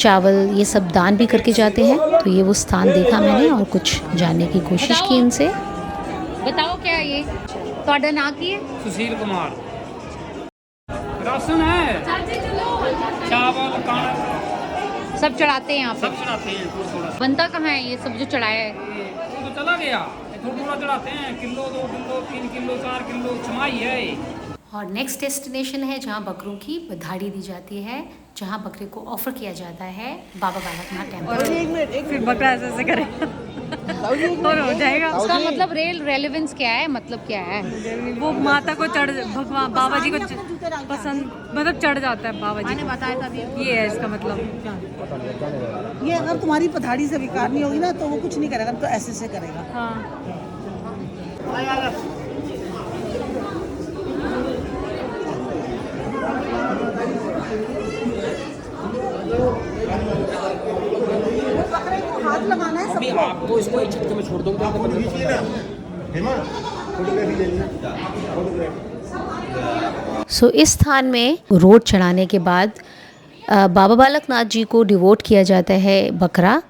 [SPEAKER 6] चावल ये सब दान भी करके जाते हैं। तो ये वो स्थान देखा मैंने और कुछ जानने की कोशिश की इनसे।
[SPEAKER 1] बताओ क्या है ये? ਤੁਹਾਡਾ ਨਾਂ ਕੀ है?
[SPEAKER 9] सुशील कुमार। राशन है, चावल कणक
[SPEAKER 1] सब चढ़ाते हैं यहाँ पे?
[SPEAKER 9] सब चढ़ाते हैं थोड़ा थोड़ा।
[SPEAKER 1] बनता कहाँ है ये सब जो चढ़ाया है?
[SPEAKER 9] वो तो चला गया, थोड़ा थोड़ा चढ़ाते हैं, किलो 2 किलो 3 किलो 4 किलो छमाई है।
[SPEAKER 6] और नेक्स्ट डेस्टिनेशन है जहाँ बकरों की बधाड़ी दी जाती है, जहाँ बकरे को ऑफर किया जाता है बाबा बालकनाथ टेम्पल।
[SPEAKER 1] फिर बकरा ऐसे करे और हो जाएगा। उसका मतलब रेलेवेंस क्या है, मतलब क्या है?
[SPEAKER 10] वो माता को चढ़, भगवान बाबा जी को पसंद, मतलब चढ़ जाता है बाबा जी ने बताया था। ये है इसका मतलब।
[SPEAKER 2] ये अगर तुम्हारी पधाड़ी से विकार नहीं होगी ना तो वो कुछ नहीं करेगा, तो ऐसे से करेगा।
[SPEAKER 10] हाँ।
[SPEAKER 2] हाथ लगाना है
[SPEAKER 4] अभी आपको इसको एक झटके में छोड़ दोगे तो आपको
[SPEAKER 6] सो इस स्थान में रोड चढ़ाने के बाद बाबा बालकनाथ जी को डिवोट किया जाता है बकरा,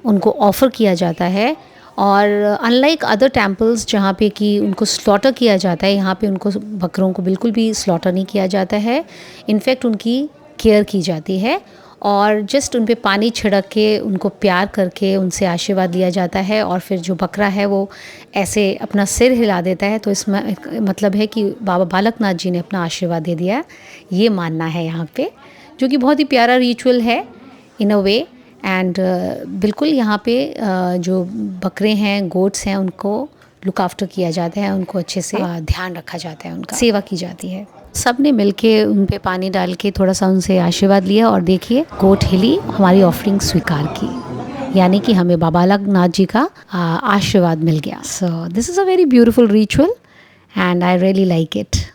[SPEAKER 6] उनको ऑफ़र किया जाता है। और अनलाइक अदर टेम्पल्स जहाँ पे कि उनको स्लॉटर किया जाता है, यहाँ पे उनको बकरों को बिल्कुल भी स्लॉटर नहीं किया जाता है। इनफैक्ट उनकी केयर की जाती है और जस्ट उन पे पानी छिड़क के उनको प्यार करके उनसे आशीर्वाद लिया जाता है। और फिर जो बकरा है वो ऐसे अपना सिर हिला देता है, तो इसमें मतलब है कि बाबा बालकनाथ जी ने अपना आशीर्वाद दे दिया, ये मानना है यहाँ पे, जो कि बहुत ही प्यारा रिचुअल है इन अ वे। एंड बिल्कुल यहाँ पे जो बकरे हैं, गोट्स हैं, उनको लुक आफ्टर किया जाता है, उनको अच्छे से ध्यान रखा जाता है, उनका सेवा की जाती है। सब ने मिलके उन पे पानी डाल के थोड़ा सा उनसे आशीर्वाद लिया और देखिए गोट हिली, हमारी ऑफरिंग स्वीकार की, यानी कि हमें बाबा बालकनाथ जी का आशीर्वाद मिल गया। So this is a very beautiful ritual and I really like it.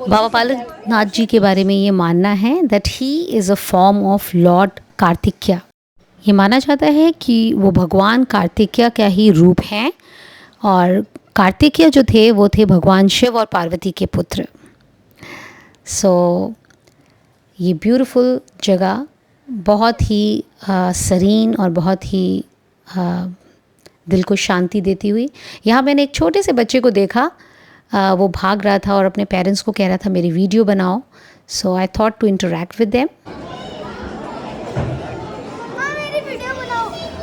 [SPEAKER 6] Baba Balaknath ji के बारे में ये मानना है that he is a form of lord Kartikeya. ये माना जाता है कि वो भगवान कार्तिकेय का ही रूप हैं और कार्तिकेय जो थे वो थे भगवान शिव और पार्वती के पुत्र। सो ये ब्यूटीफुल जगह बहुत ही सरीन और बहुत ही दिल को शांति देती हुई। यहाँ मैंने एक छोटे से बच्चे को देखा, वो भाग रहा था और अपने पेरेंट्स को कह रहा था मेरी वीडियो बनाओ। So I thought to interact with them.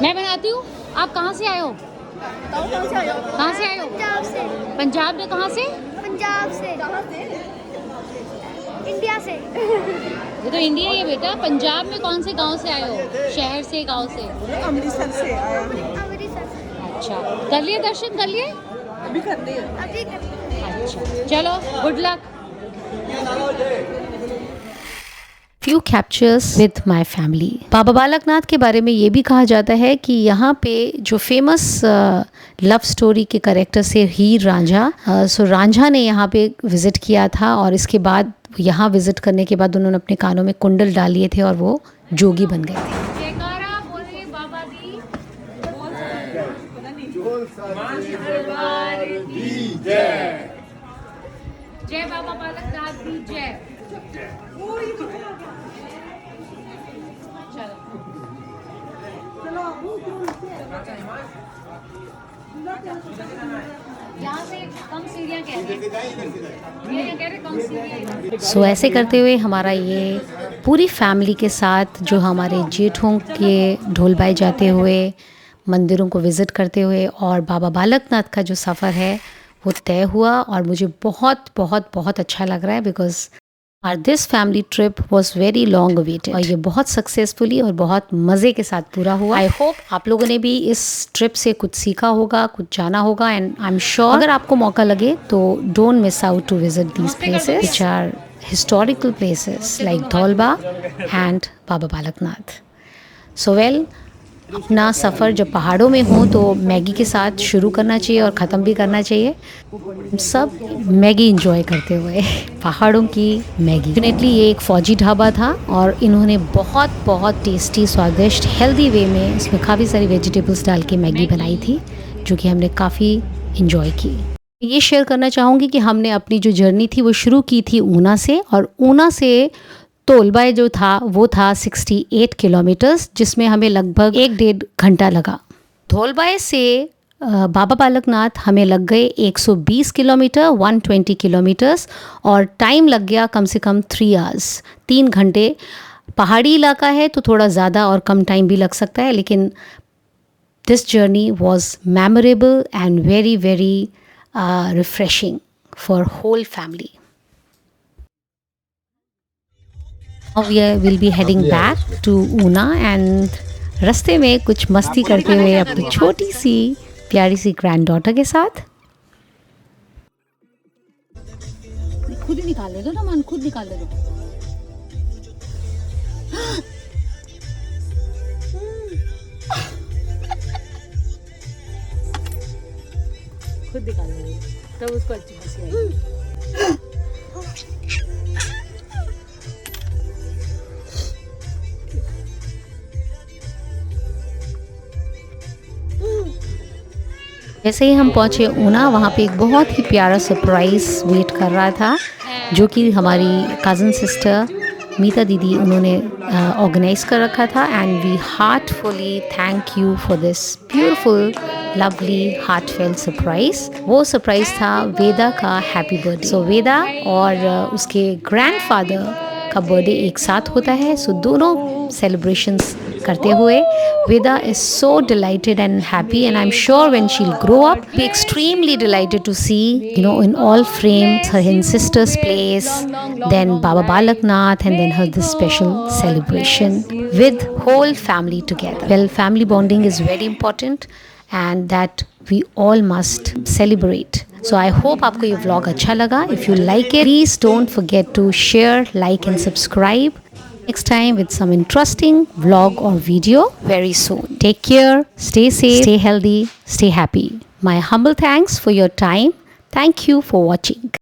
[SPEAKER 6] मैं बनाती हूँ। आप कहाँ से आए हो? कहाँ से आए हो?
[SPEAKER 11] पंजाब से।
[SPEAKER 6] पंजाब में कहाँ से?
[SPEAKER 11] पंजाब से। इंडिया से।
[SPEAKER 6] ये तो इंडिया ही है बेटा। पंजाब में कौन से गांव से आए हो? शहर से, गांव से?
[SPEAKER 2] अमृतसर से आया।
[SPEAKER 11] अमृतसर से।
[SPEAKER 6] अच्छा, कर लिए दर्शन? कर लिए?
[SPEAKER 2] अभी कर रही है।
[SPEAKER 11] अभी कर।
[SPEAKER 6] अच्छा, चलो good luck. Few captures with my family. Baba Balaknath के बारे में ये भी कहा जाता है कि यहाँ पे जो फेमस लव स्टोरी के कैरेक्टर से हीर रांझा, सो रांझा ने यहाँ पे विज़िट किया था और इसके बाद यहाँ विज़िट करने के बाद उन्होंने अपने कानों में कुंडल डाल लिए थे और वो जोगी बन गए थे। जय बाबा बालकनाथ की जय। सो ऐसे करते हुए हमारा ये पूरी फैमिली के साथ जो हमारे जेठों के ढोलबाई जाते हुए, मंदिरों को विज़िट करते हुए और बाबा बालकनाथ का जो सफ़र है वो तय हुआ और मुझे बहुत बहुत बहुत अच्छा लग रहा है because this family trip was very long awaited और ये बहुत सक्सेसफुली और बहुत मज़े के साथ पूरा हुआ। आई होप आप लोगों ने भी इस ट्रिप से कुछ सीखा होगा, कुछ जाना होगा एंड आई एम श्योर अगर आपको मौका लगे तो don't miss out to visit these places which are historical places like Dhaulba and Baba Balaknath. So well, अपना सफ़र जब पहाड़ों में हो तो मैगी के साथ शुरू करना चाहिए और ख़त्म भी करना चाहिए। सब मैगी इंजॉय करते हुए पहाड़ों की मैगी। डेफिनेटली ये एक फ़ौजी ढाबा था और इन्होंने बहुत बहुत टेस्टी, स्वादिष्ट, हेल्दी वे में इसमें काफ़ी सारी वेजिटेबल्स डाल के मैगी बनाई थी जो कि हमने काफ़ी इंजॉय की। ये शेयर करना चाहूँगी कि हमने अपनी जो जर्नी थी वो शुरू की थी ऊना से और ऊना से धौलबाई जो था वो था 68 किलोमीटर्स जिसमें हमें लगभग 1-1.5 घंटा लगा। धौलबाई से बाबा बालकनाथ हमें लग गए 120 किलोमीटर, 120 किलोमीटर्स और टाइम लग गया कम से कम 3 आवर्स, 3 घंटे। पहाड़ी इलाका है तो थोड़ा ज़्यादा और कम टाइम भी लग सकता है, लेकिन this journey was memorable and very very refreshing for whole family. Now we will be heading back to Una and रास्ते में कुछ मस्ती करते हुए अपनी छोटी सी प्यारी सी ग्रैंड डॉटर के साथ। खुद ही निकाल ले दो ना मन, खुद निकाल ले दो। खुद निकाल ले दो तब उसको अच्छी हंसी आएगी। जैसे ही हम पहुँचे ऊना, वहाँ पे एक बहुत ही प्यारा सरप्राइज़ वेट कर रहा था जो कि हमारी कज़न सिस्टर मीता दीदी उन्होंने ऑर्गेनाइज़ कर रखा था and we heartfully thank you for this beautiful lovely heartfelt surprise. वो सरप्राइज़ था वेदा का हैप्पी बर्थडे। सो वेदा और उसके ग्रैंडफादर का बर्थडे एक साथ होता है, सो दोनों सेलिब्रेशंस करते हुए Veda is so delighted and happy, and I'm sure when she'll grow up, be extremely delighted to see, you know, in all frames, her in sister's place, then Baba Balaknath, and then her this special celebration with whole family together. Well, family bonding is very important, and that we all must celebrate. So I hope आपको ये vlog अच्छा लगा. If you like it, please don't forget to share, like and subscribe. Next time with some interesting vlog or video very soon. Take care, stay safe, stay healthy, stay happy. My humble thanks for your time. Thank you for watching.